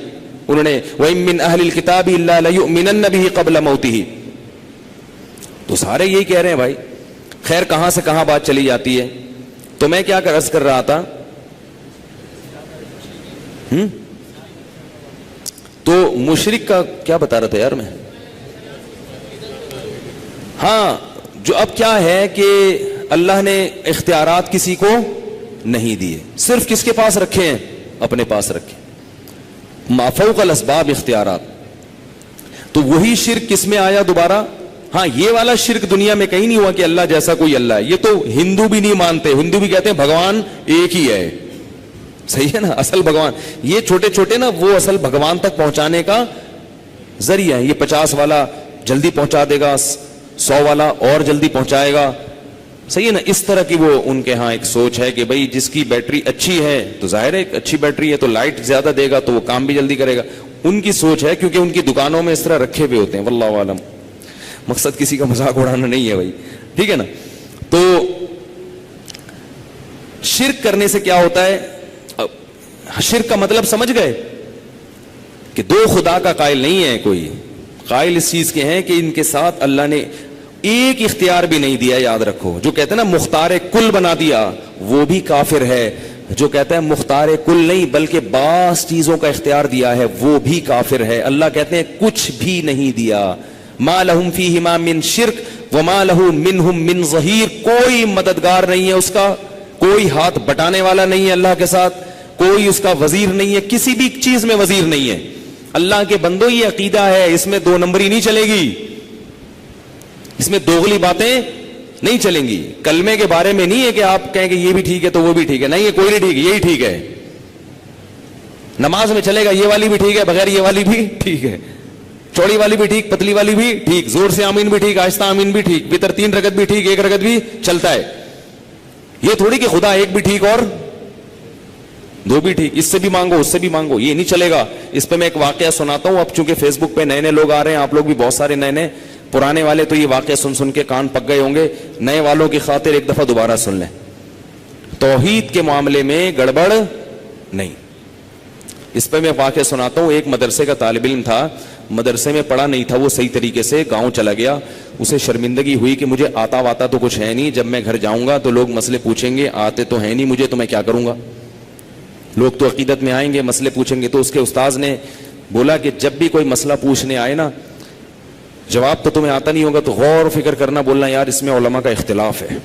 انہوں نے، وَإِن مِّنْ أَهْلِ الْكِتَابِ إِلَّا لَيُؤْمِنَنَّ بِهِ قَبْلَ مَوْتِهِ. تو سارے یہی کہہ رہے ہیں بھائی. خیر کہاں سے کہاں بات چلی جاتی ہے. تو میں کیا عرض کر رہا تھا، تو مشرک کا کیا بتا رہا تھا یار میں؟ ہاں، جو اب کیا ہے کہ اللہ نے اختیارات کسی کو نہیں دیے، صرف کس کے پاس رکھے ہیں؟ اپنے پاس رکھے، ما فوق الاسباب اختیارات. تو وہی شرک کس میں آیا دوبارہ؟ ہاں، یہ والا شرک دنیا میں کہیں نہیں ہوا کہ اللہ جیسا کوئی اللہ ہے. یہ تو ہندو بھی نہیں مانتے، ہندو بھی کہتے ہیں بھگوان ایک ہی ہے. صحیح ہے نا، اصل بھگوان. یہ چھوٹے چھوٹے نا وہ اصل بھگوان تک پہنچانے کا ذریعہ ہے. یہ 50 والا جلدی پہنچا دے گا، 100 والا اور جلدی پہنچائے گا. صحیح ہے نا، اس طرح کی وہ ان کے ہاں ایک سوچ ہے کہ بھئی جس کی بیٹری اچھی ہے تو ظاہر ہے اچھی بیٹری ہے تو لائٹ زیادہ دے گا تو وہ کام بھی جلدی کرے گا. ان کی سوچ ہے، کیونکہ ان کی دکانوں میں اس طرح رکھے ہوئے ہوتے ہیں، واللہ عالم. مقصد کسی کا مذاق اڑانا نہیں ہے بھائی, ٹھیک ہے نا. تو شرک کرنے سے کیا ہوتا ہے, شرک کا مطلب سمجھ گئے کہ دو خدا کا قائل نہیں ہے کوئی, قائل اس چیز کے ہیں کہ ان کے ساتھ اللہ نے ایک اختیار بھی نہیں دیا. یاد رکھو, جو کہتے ہیں نا مختار کل بنا دیا, وہ بھی کافر ہے. جو کہتا ہے مختار کل نہیں بلکہ بعض چیزوں کا اختیار دیا ہے, وہ بھی کافر ہے. اللہ کہتے ہیں کچھ بھی نہیں دیا. ما لہم فیہما من شرک وما لہ منہم من ظہیر, کوئی مددگار نہیں ہے اس کا, کوئی ہاتھ بٹانے والا نہیں ہے اللہ کے ساتھ, کوئی اس کا وزیر نہیں ہے, کسی بھی چیز میں وزیر نہیں ہے. اللہ کے بندوں یہ عقیدہ ہے, اس میں دو نمبری نہیں چلے گی, اس میں دوغلی باتیں نہیں چلیں گی. کلمے کے بارے میں نہیں ہے کہ آپ کہیں کہ یہ بھی ٹھیک ہے تو وہ بھی ٹھیک ہے, نہیں, یہ کوئی نہیں ٹھیک, یہی ٹھیک ہے. نماز میں چلے گا یہ والی بھی ٹھیک ہے, بغیر یہ والی بھی ٹھیک ہے, چوڑی والی بھی ٹھیک, پتلی والی بھی ٹھیک, زور سے آمین بھی ٹھیک, آہستہ آمین بھی ٹھیک, وتر 3 رکعت بھی ٹھیک, 1 رکعت بھی چلتا ہے. یہ تھوڑی کہ خدا ایک بھی ٹھیک اور دو بھی ٹھیک, اس سے بھی مانگو اس سے بھی مانگو, یہ نہیں چلے گا. اس پہ میں ایک واقعہ سناتا ہوں. اب چونکہ فیس بک پہ نئے نئے لوگ آ رہے ہیں, آپ لوگ بھی بہت سارے نئے نئے, پرانے والے تو یہ واقعہ سن سن کے کان پک گئے ہوں گے, نئے والوں کی خاطر ایک دفعہ دوبارہ سن لیں. توحید کے معاملے میں گڑبڑ نہیں. اس پہ میں واقعہ سناتا ہوں. ایک مدرسے کا طالب علم تھا, مدرسے میں پڑھا نہیں تھا وہ صحیح طریقے سے, گاؤں چلا گیا. اسے شرمندگی ہوئی کہ مجھے آتا واتا تو کچھ ہے نہیں, جب میں گھر جاؤں گا تو لوگ مسئلے پوچھیں گے, آتے تو ہے نہیں مجھے, تو میں کیا کروں گا, لوگ تو عقیدت میں آئیں گے, مسئلے پوچھیں گے. تو اس کے استاذ نے بولا کہ جب بھی کوئی مسئلہ پوچھنے آئے نا, جواب تو تمہیں آتا نہیں ہوگا تو غور و فکر کرنا, بولنا یار اس میں علماء کا اختلاف ہے,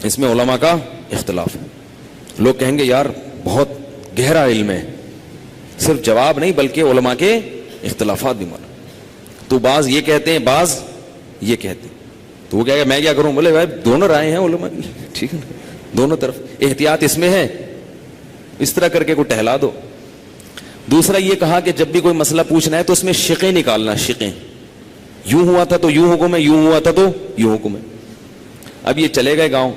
اس میں علماء کا اختلاف ہے. لوگ کہیں گے یار بہت گہرا علم ہے, صرف جواب نہیں بلکہ علماء کے اختلافات بھی مانا. تو بعض یہ کہتے ہیں بعض یہ کہتے ہیں, تو وہ کہے گا میں کیا کروں, بولے بھائی دونوں رائے ہیں علماء کی, ٹھیک ہے نا, دونوں طرف احتیاط اس میں ہے, اس طرح کر کے کوئی ٹہلا دو. دوسرا یہ کہا کہ جب بھی کوئی مسئلہ پوچھنا ہے تو اس میں شقیں نکالنا, شقیں, یوں ہوا تھا تو یوں حکم ہے, یوں ہوا تھا تو یوں حکم ہے. اب یہ چلے گئے گاؤں,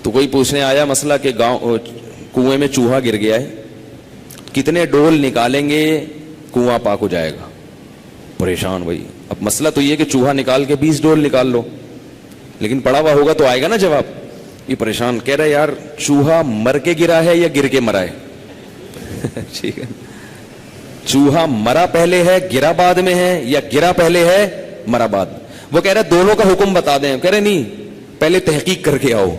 تو کوئی پوچھنے آیا مسئلہ کہ گاؤں کنویں میں چوہا گر گیا ہے, کتنے ڈول نکالیں گے کنواں پاک ہو جائے گا. پریشان بھائی, اب مسئلہ تو یہ کہ چوہا نکال کے 20 ڈول نکال لو, لیکن پڑا ہوا ہوگا تو آئے گا نا جواب. یہ پریشان, کہہ رہے یار چوہا مر کے گرا ہے یا گر کے مرا ہے, ٹھیک ہے, چوہا مرا پہلے ہے گرا بعد میں ہے, یا گرا پہلے ہے مرا بعد میں. وہ کہہ رہے دونوں کا حکم بتا دیں, کہہ رہے نہیں پہلے تحقیق کر کے آؤ,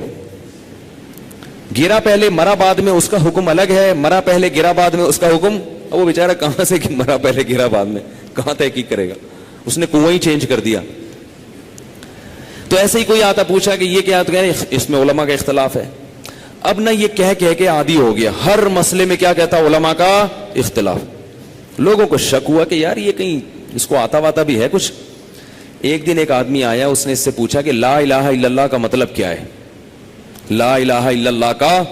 گرا پہلے مرا بعد میں اس کا حکم الگ ہے, مرا پہلے گرا بعد میں اس کا حکم. وہ بیچارہ کہاں سے کہ مرا پہلے گرا بعد میں, کہاں تحقیق کرے گا, اس نے کنواں ہی چینج کر دیا. تو ایسے ہی کوئی آتا پوچھا کہ یہ کیا, تو کہہ رہے اس میں علماء کا اختلاف ہے. اب نہ یہ کہہ کے عادی ہو گیا, ہر مسئلے میں کیا کہتا علماء کا اختلاف. لوگوں کو شک ہوا کہ یار یہ کہیں اس کو آتا واتا بھی ہے کچھ. ایک دن ایک آدمی آیا, اس نے اس سے پوچھا کہ لا الہ الا اللہ کا مطلب کیا ہے, لا الہ الا اللہ کا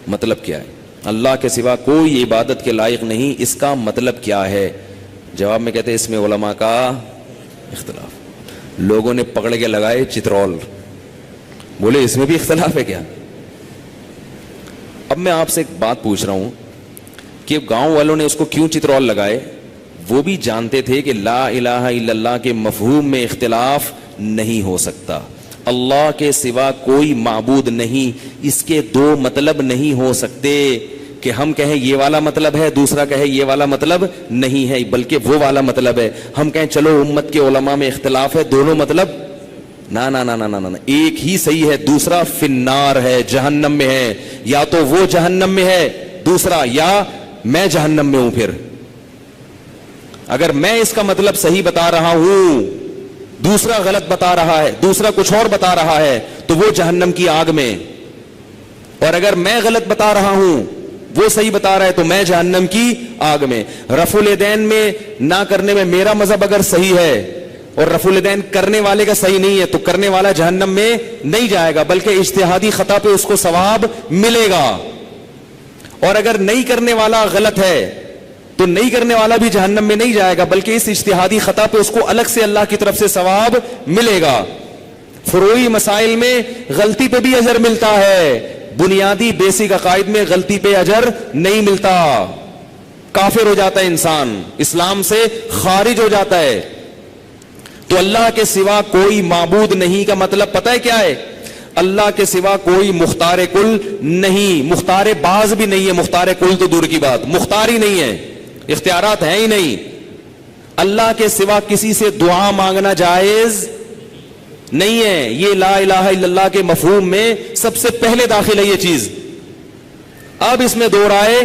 مطلب کیا ہے, اللہ کے سوا کوئی عبادت کے لائق نہیں, اس کا مطلب کیا ہے. جواب میں کہتے اس میں علماء کا اختلاف. لوگوں نے پکڑ کے لگائے چترول, بولے اس میں بھی اختلاف ہے کیا. اب میں آپ سے ایک بات پوچھ رہا ہوں کہ گاؤں والوں نے اس کو کیوں چترول لگائے. وہ بھی جانتے تھے کہ لا الہ الا اللہ کے مفہوم میں اختلاف نہیں ہو سکتا, اللہ کے سوا کوئی معبود نہیں, اس کے دو مطلب نہیں ہو سکتے کہ ہم کہیں یہ والا مطلب ہے, دوسرا کہے یہ والا مطلب نہیں ہے, بلکہ وہ والا مطلب ہے. ہم کہیں چلو امت کے علماء میں اختلاف ہے, دونوں مطلب نا نا نا نا نا نا, ایک ہی صحیح ہے, دوسرا فنار ہے, جہنم میں ہے. یا تو وہ جہنم میں ہے دوسرا, یا میں جہنم میں ہوں. پھر اگر میں اس کا مطلب صحیح بتا رہا ہوں, دوسرا غلط بتا رہا ہے, دوسرا کچھ اور بتا رہا ہے, تو وہ جہنم کی آگ میں. اور اگر میں غلط بتا رہا ہوں, وہ صحیح بتا رہا ہے, تو میں جہنم کی آگ میں. رفع الیدین میں نہ کرنے میں میرا مذہب اگر صحیح ہے اور رفع الیدین کرنے والے کا صحیح نہیں ہے, تو کرنے والا جہنم میں نہیں جائے گا, بلکہ اجتہادی خطا پہ اس کو ثواب ملے گا. اور اگر نہیں کرنے والا غلط ہے تو نہیں کرنے والا بھی جہنم میں نہیں جائے گا, بلکہ اس اجتہادی خطا پہ اس کو الگ سے اللہ کی طرف سے ثواب ملے گا. فروعی مسائل میں غلطی پہ بھی اجر ملتا ہے, بنیادی بیسک عقائد میں غلطی پہ اجر نہیں ملتا. کافر ہو جاتا ہے انسان, اسلام سے خارج ہو جاتا ہے. تو اللہ کے سوا کوئی معبود نہیں کا مطلب پتہ ہے کیا ہے؟ اللہ کے سوا کوئی مختار کل نہیں، مختار باز بھی نہیں ہے، مختار کل تو دور کی بات، مختار ہی نہیں ہے، اختیارات ہیں ہی نہیں۔ اللہ کے سوا کسی سے دعا مانگنا جائز نہیں ہے، یہ لا الہ الا اللہ کے مفہوم میں سب سے پہلے داخل ہے یہ چیز۔ اب اس میں دو رائے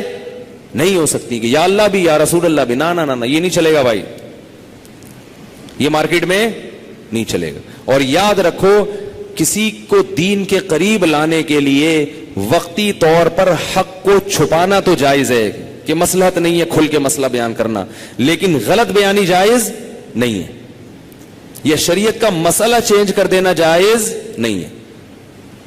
نہیں ہو سکتی کہ یا اللہ بھی یا رسول اللہ بھی، نا نا نا، یہ نہیں چلے گا بھائی، یہ مارکیٹ میں نہیں چلے گا۔ اور یاد رکھو، کسی کو دین کے قریب لانے کے لیے وقتی طور پر حق کو چھپانا تو جائز ہے کہ مصلحت نہیں ہے کھل کے مسئلہ بیان کرنا، لیکن غلط بیانی جائز نہیں ہے، یہ شریعت کا مسئلہ چینج کر دینا جائز نہیں ہے۔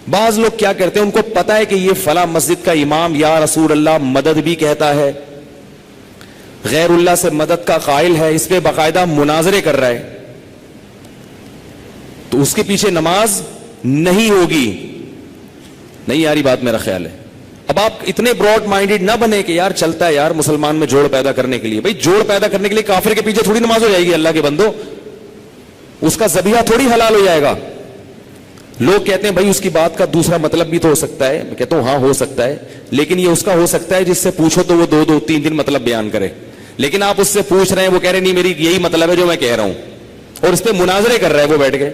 بعض لوگ کیا کرتے ہیں، ان کو پتا ہے کہ یہ فلاں مسجد کا امام یا رسول اللہ مدد بھی کہتا ہے، غیر اللہ سے مدد کا قائل ہے، اس پہ باقاعدہ مناظرے کر رہا ہے، تو اس کے پیچھے نماز نہیں ہوگی۔ نہیں یاری بات میرا خیال ہے۔ اب آپ اتنے براڈ مائنڈڈ نہ بنے کہ یار چلتا ہے یار مسلمان میں جوڑ پیدا کرنے کے لیے، بھائی جوڑ پیدا کرنے کے لیے کافر کے پیچھے تھوڑی نماز ہو جائے گی، اللہ کے بندو، اس کا ذبیحہ تھوڑی حلال ہو جائے گا۔ لوگ کہتے ہیں بھائی اس کی بات کا دوسرا مطلب بھی تو ہو سکتا ہے، میں کہتا ہوں ہاں ہو سکتا ہے، لیکن یہ اس کا ہو سکتا ہے جس سے پوچھو تو وہ دو تین مطلب بیان کرے، لیکن آپ اس سے پوچھ رہے ہیں، وہ کہہ رہے نہیں میری یہی مطلب ہے جو میں کہہ رہا ہوں، اور اس پہ مناظرے کر رہا ہے وہ بیٹھ کے،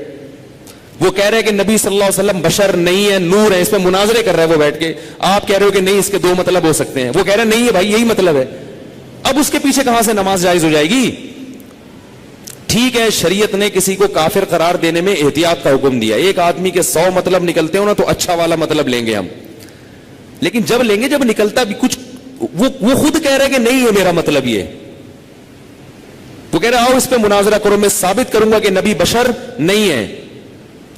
وہ کہہ رہے ہیں کہ نبی صلی اللہ علیہ وسلم بشر نہیں ہے، نور ہے، اس پہ مناظرے کر رہا ہے وہ بیٹھ کے، آپ کہہ رہے ہو کہ نہیں اس کے دو مطلب ہو سکتے ہیں، وہ کہہ رہے ہیں نہیں ہے بھائی یہی مطلب ہے، اب اس کے پیچھے کہاں سے نماز جائز ہو جائے گی؟ ٹھیک ہے، شریعت نے کسی کو کافر قرار دینے میں احتیاط کا حکم دیا، ایک آدمی کے 100 مطلب نکلتے ہو نا تو اچھا والا مطلب لیں گے ہم، لیکن جب لیں گے جب نکلتا بھی کچھ، وہ خود کہہ رہے کہ نہیں ہے میرا مطلب یہ، وہ کہہ رہے آؤ اس پہ مناظرہ کرو، میں ثابت کروں گا کہ نبی بشر نہیں ہے،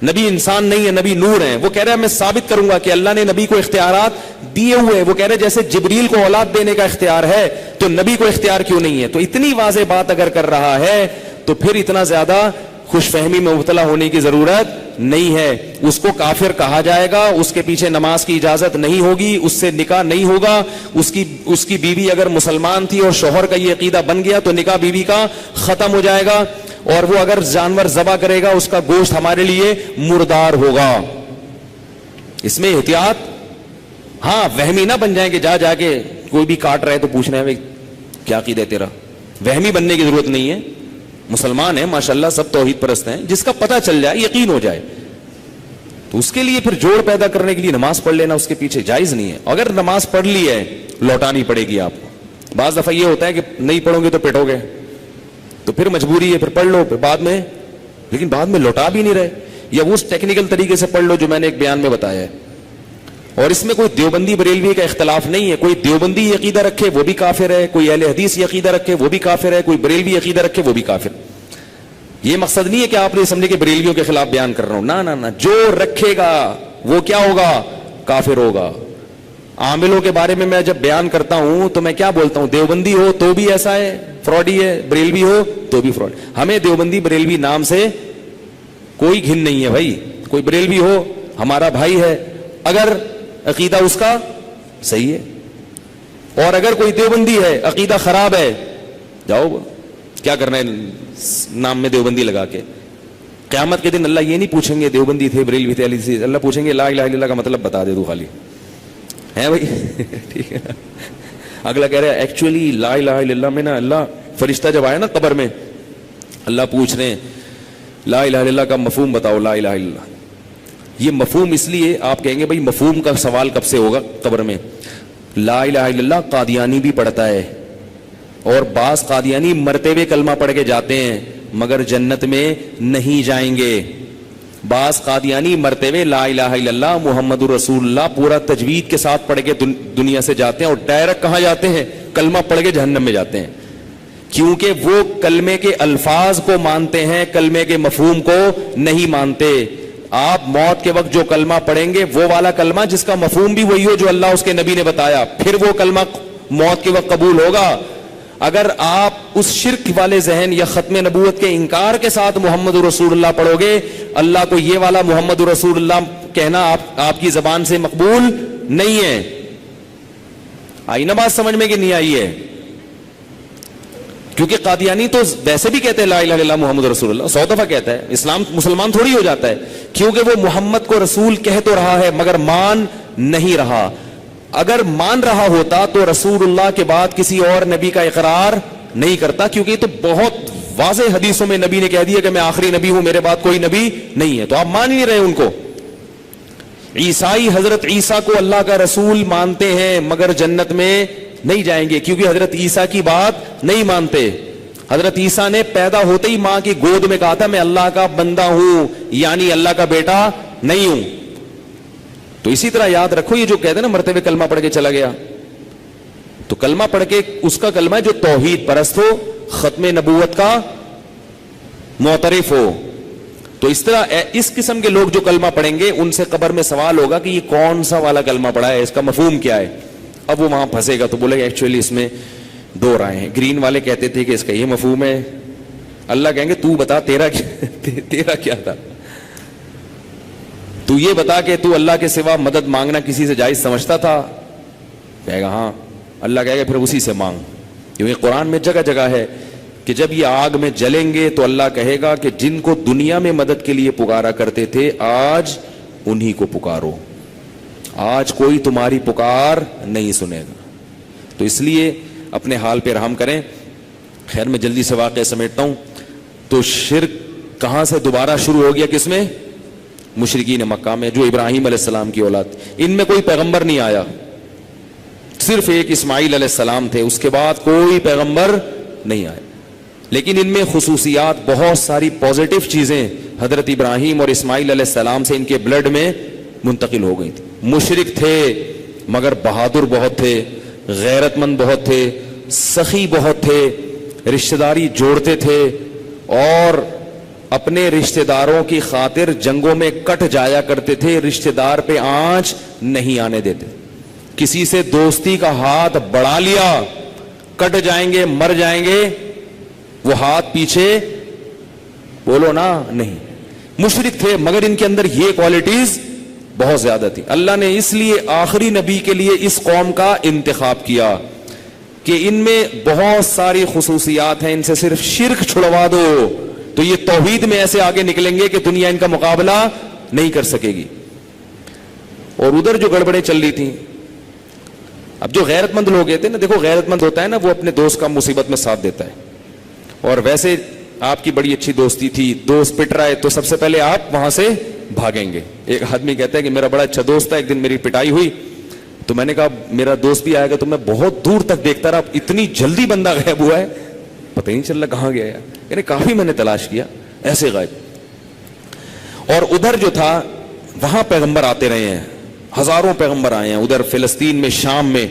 نبی انسان نہیں ہے، نبی نور ہے، وہ کہہ رہا ہے میں ثابت کروں گا کہ اللہ نے نبی کو اختیارات دیے ہوئے ہیں، وہ کہہ رہے جیسے جبریل کو اولاد دینے کا اختیار ہے تو نبی کو اختیار کیوں نہیں ہے؟ تو اتنی واضح بات اگر کر رہا ہے تو پھر اتنا زیادہ خوش فہمی میں مبتلا ہونے کی ضرورت نہیں ہے، اس کو کافر کہا جائے گا، اس کے پیچھے نماز کی اجازت نہیں ہوگی، اس سے نکاح نہیں ہوگا، اس کی بیوی اگر مسلمان تھی اور شوہر کا یہ عقیدہ بن گیا تو نکاح بیوی کا ختم ہو جائے گا، اور وہ اگر جانور ذبح کرے گا اس کا گوشت ہمارے لیے مردار ہوگا۔ اس میں احتیاط، ہاں وہمی نہ بن جائیں کہ جا کے کوئی بھی کاٹ رہے تو پوچھ رہے ہیں کیا عقیدہ ہے تیرا، وہمی بننے کی ضرورت نہیں ہے، مسلمان ہیں ماشاءاللہ سب توحید پرست ہیں، جس کا پتہ چل جائے یقین ہو جائے تو اس کے لیے پھر جوڑ پیدا کرنے کے لیے نماز پڑھ لینا اس کے پیچھے جائز نہیں ہے، اگر نماز پڑھ لی ہے لوٹانی پڑے گی آپ کو، بعض دفعہ یہ ہوتا ہے کہ نہیں پڑھو گے تو پٹو گے، تو پھر مجبوری ہے پھر پڑھ لو، پھر بعد میں، لیکن بعد میں لوٹا بھی نہیں رہے، یا وہ اس ٹیکنیکل طریقے سے پڑھ لو جو میں نے ایک بیان میں بتایا ہے۔ اور اس میں کوئی دیوبندی بریلوی کا اختلاف نہیں ہے، کوئی دیوبندی یہ عقیدہ رکھے وہ بھی کافر ہے، کوئی اہل حدیث یہ عقیدہ رکھے وہ بھی کافر ہے، کوئی بریلوی عقیدہ رکھے وہ بھی کافر۔ یہ مقصد نہیں ہے کہ آپ نے سمجھے کہ بریلویوں کے خلاف بیان کر رہا ہوں، نہ نہ نہ، جو رکھے گا وہ کیا ہوگا؟ کافر ہوگا۔ عاملوں کے بارے میں جب بیان کرتا ہوں تو میں کیا بولتا ہوں؟ دیوبندی ہو تو بھی ایسا ہے فراڈی ہے، بریلوی ہو تو بھی فراڈ۔ ہمیں دیوبندی بریلوی نام سے کوئی گھن نہیں ہے بھائی، کوئی بریلوی ہو ہمارا بھائی ہے اگر عقیدہ اس کا صحیح ہے، اور اگر کوئی دیوبندی ہے عقیدہ خراب ہے، جاؤ کیا کرنا ہے نام میں دیوبندی لگا کے؟ قیامت کے دن اللہ یہ نہیں پوچھیں گے دیوبندی تھے بریلوی تھے، اللہ پوچھیں گے لا الہ الا اللہ کا مطلب بتا دے تو خالی ہے بھائی ٹھیک ہے۔ اگلا کہہ رہا ہے ایکچولی لا الہ الا اللہ میں نا، اللہ فرشتہ جب آیا نا قبر میں، اللہ پوچھ رہے ہیں لا الہ الا اللہ کا مفہوم بتاؤ، لا الہ الا اللہ۔ یہ مفہوم اس لیے آپ کہیں گے بھائی مفہوم کا سوال کب سے ہوگا قبر میں؟ لا الہ الا اللہ قادیانی بھی پڑھتا ہے، اور بعض قادیانی مرتے ہوئے کلمہ پڑھ کے جاتے ہیں مگر جنت میں نہیں جائیں گے۔ بعض قادیانی مرتے ہوئے لا الہ الا اللہ محمد رسول اللہ پورا تجوید کے ساتھ پڑھ کے دنیا سے جاتے ہیں، اور ڈائریکٹ کہاں جاتے ہیں؟ کلمہ پڑھ کے جہنم میں جاتے ہیں، کیونکہ وہ کلمے کے الفاظ کو مانتے ہیں، کلمے کے مفہوم کو نہیں مانتے۔ آپ موت کے وقت جو کلمہ پڑھیں گے وہ والا کلمہ جس کا مفہوم بھی وہی ہو جو اللہ اس کے نبی نے بتایا، پھر وہ کلمہ موت کے وقت قبول ہوگا۔ اگر آپ اس شرک والے ذہن یا ختم نبوت کے انکار کے ساتھ محمد رسول اللہ پڑھو گے، اللہ کو یہ والا محمد رسول اللہ کہنا آپ کی زبان سے مقبول نہیں ہے۔ آئی نا بات سمجھ میں کہ نہیں آئی ہے؟ کیونکہ قادیانی تو ویسے بھی کہتے ہیں لا الہ الا اللہ محمد رسول اللہ، 100 دفعہ کہتا ہے، اسلام مسلمان تھوڑی ہو جاتا ہے، کیونکہ وہ محمد کو رسول کہہ تو رہا ہے مگر مان نہیں رہا. اگر مان رہا ہوتا تو رسول اللہ کے بعد کسی اور نبی کا اقرار نہیں کرتا، کیونکہ یہ تو بہت واضح حدیثوں میں نبی نے کہہ دیا کہ میں آخری نبی ہوں، میرے بعد کوئی نبی نہیں ہے، تو آپ مان ہی نہیں رہے ان کو. عیسائی حضرت عیسیٰ کو اللہ کا رسول مانتے ہیں مگر جنت میں نہیں جائیں گے، کیونکہ حضرت عیسیٰ کی بات نہیں مانتے. حضرت عیسیٰ نے پیدا ہوتے ہی ماں کی گود میں کہا تھا میں اللہ کا بندہ ہوں، یعنی اللہ کا بیٹا نہیں ہوں. تو اسی طرح یاد رکھو یہ جو کہتے ہیں نا مرتبہ کلمہ پڑھ کے چلا گیا، تو کلمہ پڑھ کے اس کا کلمہ ہے جو توحید پرست ہو، ختم نبوت کا معترف ہو. تو اس طرح اس قسم کے لوگ جو کلمہ پڑھیں گے ان سے قبر میں سوال ہوگا کہ یہ کون سا والا کلمہ پڑھا ہے، اس کا مفہوم کیا ہے. اب وہ وہاں پھنسے گا تو بولے گا ایکچولی اس میں 2 رائے ہیں. گرین والے کہتے تھے کہ اس کا یہ مفہوم ہے، اللہ کہیں گے تو بتا تیرا کیا تھا، تو یہ بتا کہ تو اللہ کے سوا مدد مانگنا کسی سے جائز سمجھتا تھا. کہے گا ہاں. اللہ کہے گا پھر اسی سے مانگ، کیونکہ قرآن میں جگہ جگہ ہے کہ جب یہ آگ میں جلیں گے تو اللہ کہے گا کہ جن کو دنیا میں مدد کے لیے پکارا کرتے تھے آج انہی کو پکارو، آج کوئی تمہاری پکار نہیں سنے گا. تو اس لیے اپنے حال پہ رحم کریں. خیر میں جلدی سے واقعہ سمیٹتا ہوں. تو شرک کہاں سے دوبارہ شروع ہو گیا؟ کس میں؟ مشرکین مکہ میں، جو ابراہیم علیہ السلام کی اولاد. ان میں کوئی پیغمبر نہیں آیا، صرف ایک اسماعیل علیہ السلام تھے، اس کے بعد کوئی پیغمبر نہیں آئے. لیکن ان میں خصوصیات، بہت ساری پازیٹیو چیزیں حضرت ابراہیم اور اسماعیل علیہ السلام سے ان کے بلڈ میں منتقل ہو گئی تھی. مشرک تھے مگر بہادر بہت تھے، غیرت مند بہت تھے، سخی بہت تھے، رشتہ داری جوڑتے تھے، اور اپنے رشتہ داروں کی خاطر جنگوں میں کٹ جایا کرتے تھے، رشتہ دار پہ آنچ نہیں آنے دیتے. کسی سے دوستی کا ہاتھ بڑھا لیا، کٹ جائیں گے، مر جائیں گے، وہ ہاتھ پیچھے بولو نا نہیں. مشرک تھے مگر ان کے اندر یہ کوالٹیز بہت زیادہ تھی. اللہ نے اس لیے آخری نبی کے لیے اس قوم کا انتخاب کیا کہ ان میں بہت ساری خصوصیات ہیں، ان سے صرف شرک چھڑوا دو تو یہ توحید میں ایسے آگے نکلیں گے کہ دنیا ان کا مقابلہ نہیں کر سکے گی. اور ادھر جو گڑبڑیں چل رہی تھیں، اب جو غیرت مند لوگ کہتے ہیں نا، دیکھو غیرت مند ہوتا ہے نا وہ اپنے دوست کا مصیبت میں ساتھ دیتا ہے. اور ویسے آپ کی بڑی اچھی دوستی تھی، دوست پٹ رہا ہے تو سب سے پہلے آپ وہاں سے بھاگیں گے. ایک آدمی کہتا ہے کہ میرا بڑا اچھا دوست تھا، ایک دن میری پٹائی ہوئی تو میں نے کہا میرا دوست بھی آئے گا تو میں بہت دور تک دیکھتا رہا، اتنی جلدی بندہ غائب ہوا ہے پتہ ہی نہیں چل رہا کہاں گیا ہے. یعنی کافی میں نے تلاش کیا، ایسے غائب. اور ادھر جو تھا وہاں پیغمبر آتے رہے ہیں، ہزاروں پیغمبر آئے ہیں ادھر فلسطین میں، شام میں.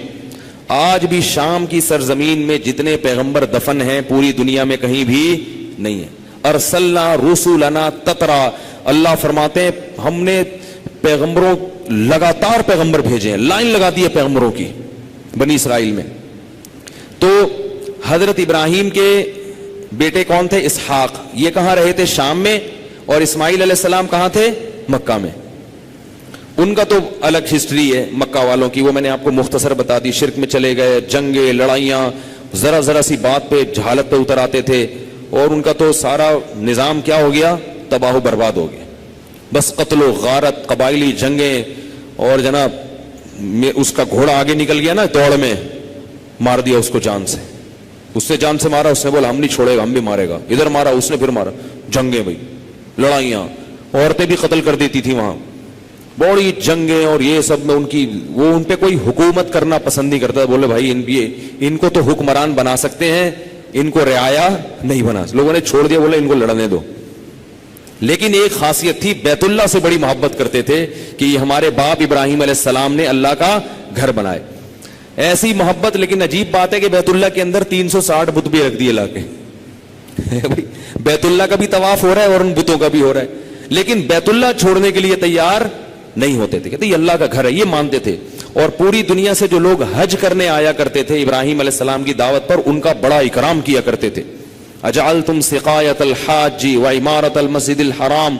آج بھی شام کی سرزمین میں جتنے پیغمبر دفن ہیں پوری دنیا میں کہیں بھی نہیں ہے. ارسلنا رسولنا تترا، اللہ فرماتے ہیں ہم نے پیغمبروں لگاتار پیغمبر بھیجے ہیں، لائن لگا دی ہے پیغمبروں کی بنی اسرائیل میں. تو حضرت ابراہیم کے بیٹے کون تھے؟ اسحاق. یہ کہاں رہے تھے؟ شام میں. اور اسماعیل علیہ السلام کہاں تھے؟ مکہ میں. ان کا تو الگ ہسٹری ہے مکہ والوں کی، وہ میں نے آپ کو مختصر بتا دی. شرک میں چلے گئے، جنگیں، لڑائیاں، ذرا ذرا سی بات پہ جہالت پہ اتر آتے تھے، اور ان کا تو سارا نظام کیا ہو گیا؟ تباہ و برباد ہو گیا. بس قتل و غارت، قبائلی جنگیں، اور جناب اس کا گھوڑا آگے نکل گیا نا دوڑ میں، مار دیا اس کو جان سے. اس سے جان سے مارا، اس نے بولا ہم نہیں چھوڑے گا، ہم بھی مارے گا. ادھر مارا، اس نے پھر مارا. جنگیں بھائی، لڑائیاں، عورتیں بھی قتل کر دیتی تھی وہاں، بڑی جنگیں. اور یہ سب میں ان پہ کوئی حکومت کرنا پسند نہیں کرتا. بولے بھائی ان کو تو حکمران بنا سکتے ہیں، ان کو رعایا نہیں بنا. لوگوں نے چھوڑ دیا، بولے ان کو لڑنے دو. لیکن ایک خاصیت تھی، بیت اللہ سے بڑی محبت کرتے تھے کہ یہ ہمارے باپ ابراہیم علیہ السلام نے اللہ کا گھر بنائے. ایسی محبت. لیکن عجیب بات ہے کہ بیت اللہ کے اندر 360 بت بھی رکھ دیے لا کے. بیت اللہ کا بھی طواف ہو رہا ہے اور ان بتوں کا بھی ہو رہا ہے، لیکن بیت اللہ چھوڑنے کے لیے تیار نہیں ہوتے تھے. کہتے یہ اللہ کا گھر ہے، یہ مانتے تھے. اور پوری دنیا سے جو لوگ حج کرنے آیا کرتے تھے ابراہیم علیہ السلام کی دعوت پر، ان کا بڑا اکرام کیا کرتے تھے. اجعلتم سقایۃ الحاج وعمارۃ المسجد الحرام،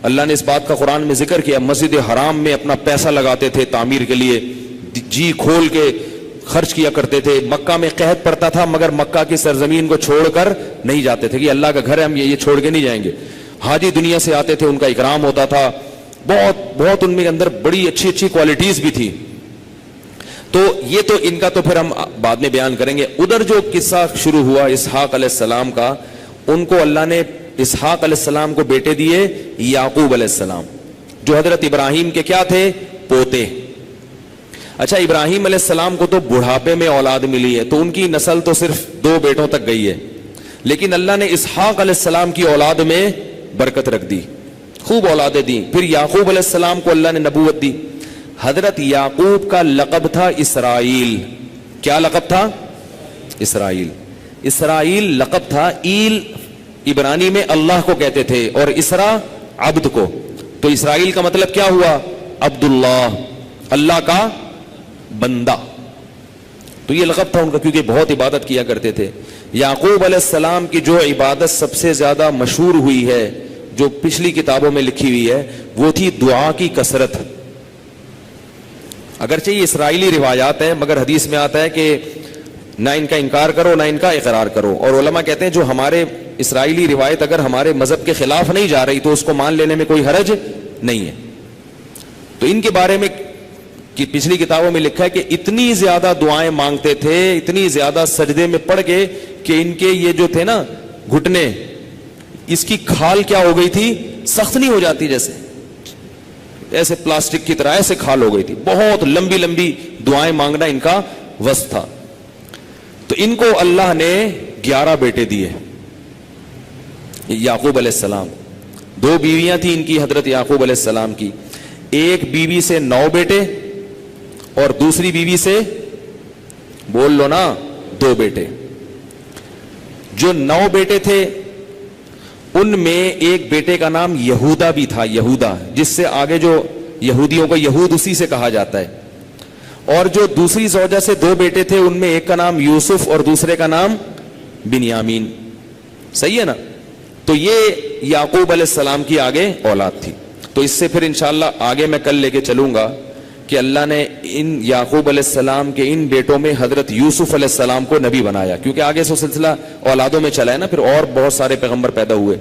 اللہ نے اس بات کا قرآن میں ذکر کیا. مسجد حرام میں اپنا پیسہ لگاتے تھے تعمیر کے لیے، جی کھول کے خرچ کیا کرتے تھے. مکہ میں قحط پڑتا تھا مگر مکہ کی سرزمین کو چھوڑ کر نہیں جاتے تھے کہ اللہ کا گھر ہے ہم یہ چھوڑ کے نہیں جائیں گے. حاجی دنیا سے آتے تھے, ان کا اکرام ہوتا تھا, بہت ان میں اندر بڑی اچھی کوالٹیز بھی تھی. تو یہ تو ان کا تو پھر ہم بعد میں بیان کریں گے. ادھر جو قصہ شروع ہوا اسحاق علیہ السلام کا, ان کو اللہ نے اسحاق علیہ السلام کو بیٹے دیے یعقوب علیہ السلام, جو حضرت ابراہیم کے کیا تھے, پوتے. اچھا, ابراہیم علیہ السلام کو تو بڑھاپے میں اولاد ملی ہے تو ان کی نسل تو صرف 2 بیٹوں تک گئی ہے, لیکن اللہ نے اسحاق علیہ السلام کی اولاد میں برکت رکھ دی, خوب اولادیں دی. پھر یعقوب علیہ السلام کو اللہ نے نبوت دی. حضرت یعقوب کا لقب تھا اسرائیل. کیا لقب تھا؟ اسرائیل. اسرائیل لقب تھا. ایل عبرانی میں اللہ کو کہتے تھے اور اسرا عبد کو, تو اسرائیل کا مطلب کیا ہوا؟ عبداللہ, اللہ کا بندہ. تو یہ لقب تھا ان کا, کیونکہ بہت عبادت کیا کرتے تھے. یعقوب علیہ السلام کی جو عبادت سب سے زیادہ مشہور ہوئی ہے, جو پچھلی کتابوں میں لکھی ہوئی ہے, وہ تھی دعا کی کثرت. اگرچہ یہ اسرائیلی روایات ہے مگر حدیث میں آتا ہے کہ نہ ان کا انکار کرو نہ ان کا اقرار کرو. اور علماء کہتے ہیں جو ہمارے اسرائیلی روایت اگر ہمارے مذہب کے خلاف نہیں جا رہی تو اس کو مان لینے میں کوئی حرج نہیں ہے. تو ان کے بارے میں پچھلی کتابوں میں لکھا ہے کہ اتنی زیادہ دعائیں مانگتے تھے, اتنی زیادہ سجدے میں پڑ گئے کہ ان کے یہ جو تھے نا گھٹنے, اس کی کھال کیا ہو گئی تھی, سخت نہیں ہو جاتی جیسے ایسے پلاسٹک کی طرح ایسے کھال ہو گئی تھی. بہت لمبی لمبی دعائیں مانگنا ان کا وصف تھا. تو ان کو اللہ نے 11 بیٹے دیے. یعقوب علیہ السلام, 2 بیویاں تھیں ان کی حضرت یعقوب علیہ السلام کی. ایک بیوی سے 9 بیٹے اور دوسری بیوی سے بول لو نا 2 بیٹے. جو 9 بیٹے تھے ان میں ایک بیٹے کا نام یہودا بھی تھا, یہودا, جس سے آگے جو یہودیوں کو یہود اسی سے کہا جاتا ہے. اور جو دوسری زوجہ سے 2 بیٹے تھے ان میں ایک کا نام یوسف اور دوسرے کا نام بنیامین. صحیح ہے نا. تو یہ یعقوب علیہ السلام کی آگے اولاد تھی. تو اس سے پھر انشاءاللہ آگے میں کل لے کے چلوں گا کہ اللہ نے ان یعقوب علیہ السلام کے ان بیٹوں میں حضرت یوسف علیہ السلام کو نبی بنایا, کیونکہ آگے سے سلسلہ اولادوں میں چلا ہے نا, پھر اور بہت سارے پیغمبر پیدا ہوئے.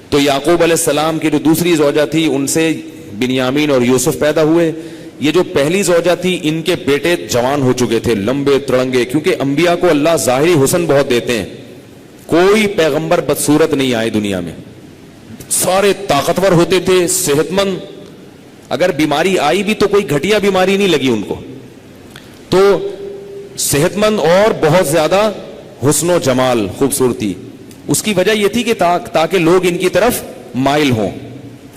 تو یعقوب علیہ السلام کی جو دوسری زوجہ تھی ان سے بنیامین اور یوسف پیدا ہوئے. یہ جو پہلی زوجہ تھی ان کے بیٹے جوان ہو چکے تھے, لمبے تڑنگے, کیونکہ انبیاء کو اللہ ظاہری حسن بہت دیتے ہیں. کوئی پیغمبر بدصورت نہیں آئے دنیا میں, سارے طاقتور ہوتے تھے, صحت مند. اگر بیماری آئی بھی تو کوئی گھٹیا بیماری نہیں لگی ان کو, تو صحت مند اور بہت زیادہ حسن و جمال, خوبصورتی. اس کی وجہ یہ تھی کہ تاکہ لوگ ان کی طرف مائل ہوں,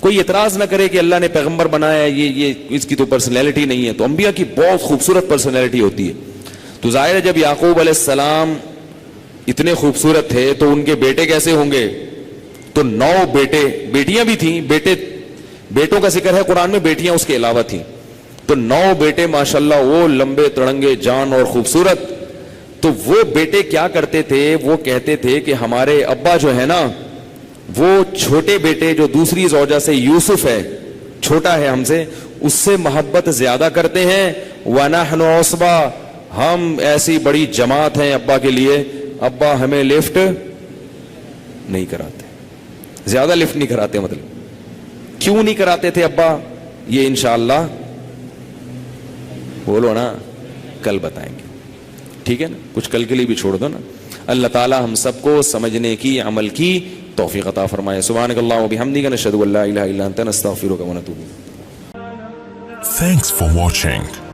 کوئی اعتراض نہ کرے کہ اللہ نے پیغمبر بنایا ہے, یہ اس کی تو پرسنالٹی نہیں ہے. تو انبیاء کی بہت خوبصورت پرسنالٹی ہوتی ہے. تو ظاہر ہے جب یعقوب علیہ السلام اتنے خوبصورت تھے تو ان کے بیٹے کیسے ہوں گے. تو 9 بیٹے, بیٹیاں بھی تھیں, بیٹوں کا ذکر ہے قرآن میں, بیٹیاں اس کے علاوہ تھیں. تو 9 بیٹے ماشاءاللہ, وہ لمبے تڑنگے, جان اور خوبصورت. تو وہ بیٹے کیا کرتے تھے, وہ کہتے تھے کہ ہمارے ابا جو ہے نا وہ چھوٹے بیٹے جو دوسری زوجہ سے یوسف ہے, چھوٹا ہے ہم سے, اس سے محبت زیادہ کرتے ہیں. وَنَحْنُ عُصْبَةٌ, ہم ایسی بڑی جماعت ہیں ابا کے لیے, ابا ہمیں لفٹ نہیں کراتے, زیادہ لفٹ نہیں کراتے. مطلب کیوں نہیں کراتے تھے ابا, یہ انشاءاللہ بولو نا کل بتائیں گے, ٹھیک ہے نا. کچھ کل کے لیے بھی چھوڑ دو نا. اللہ تعالی ہم سب کو سمجھنے کی, عمل کی توفیق عطا فرمائے. سبحانک اللہم و بحمدک, نشہد ان لا الہ الا انت, نستغفرک و نتوب. Thanks for watching.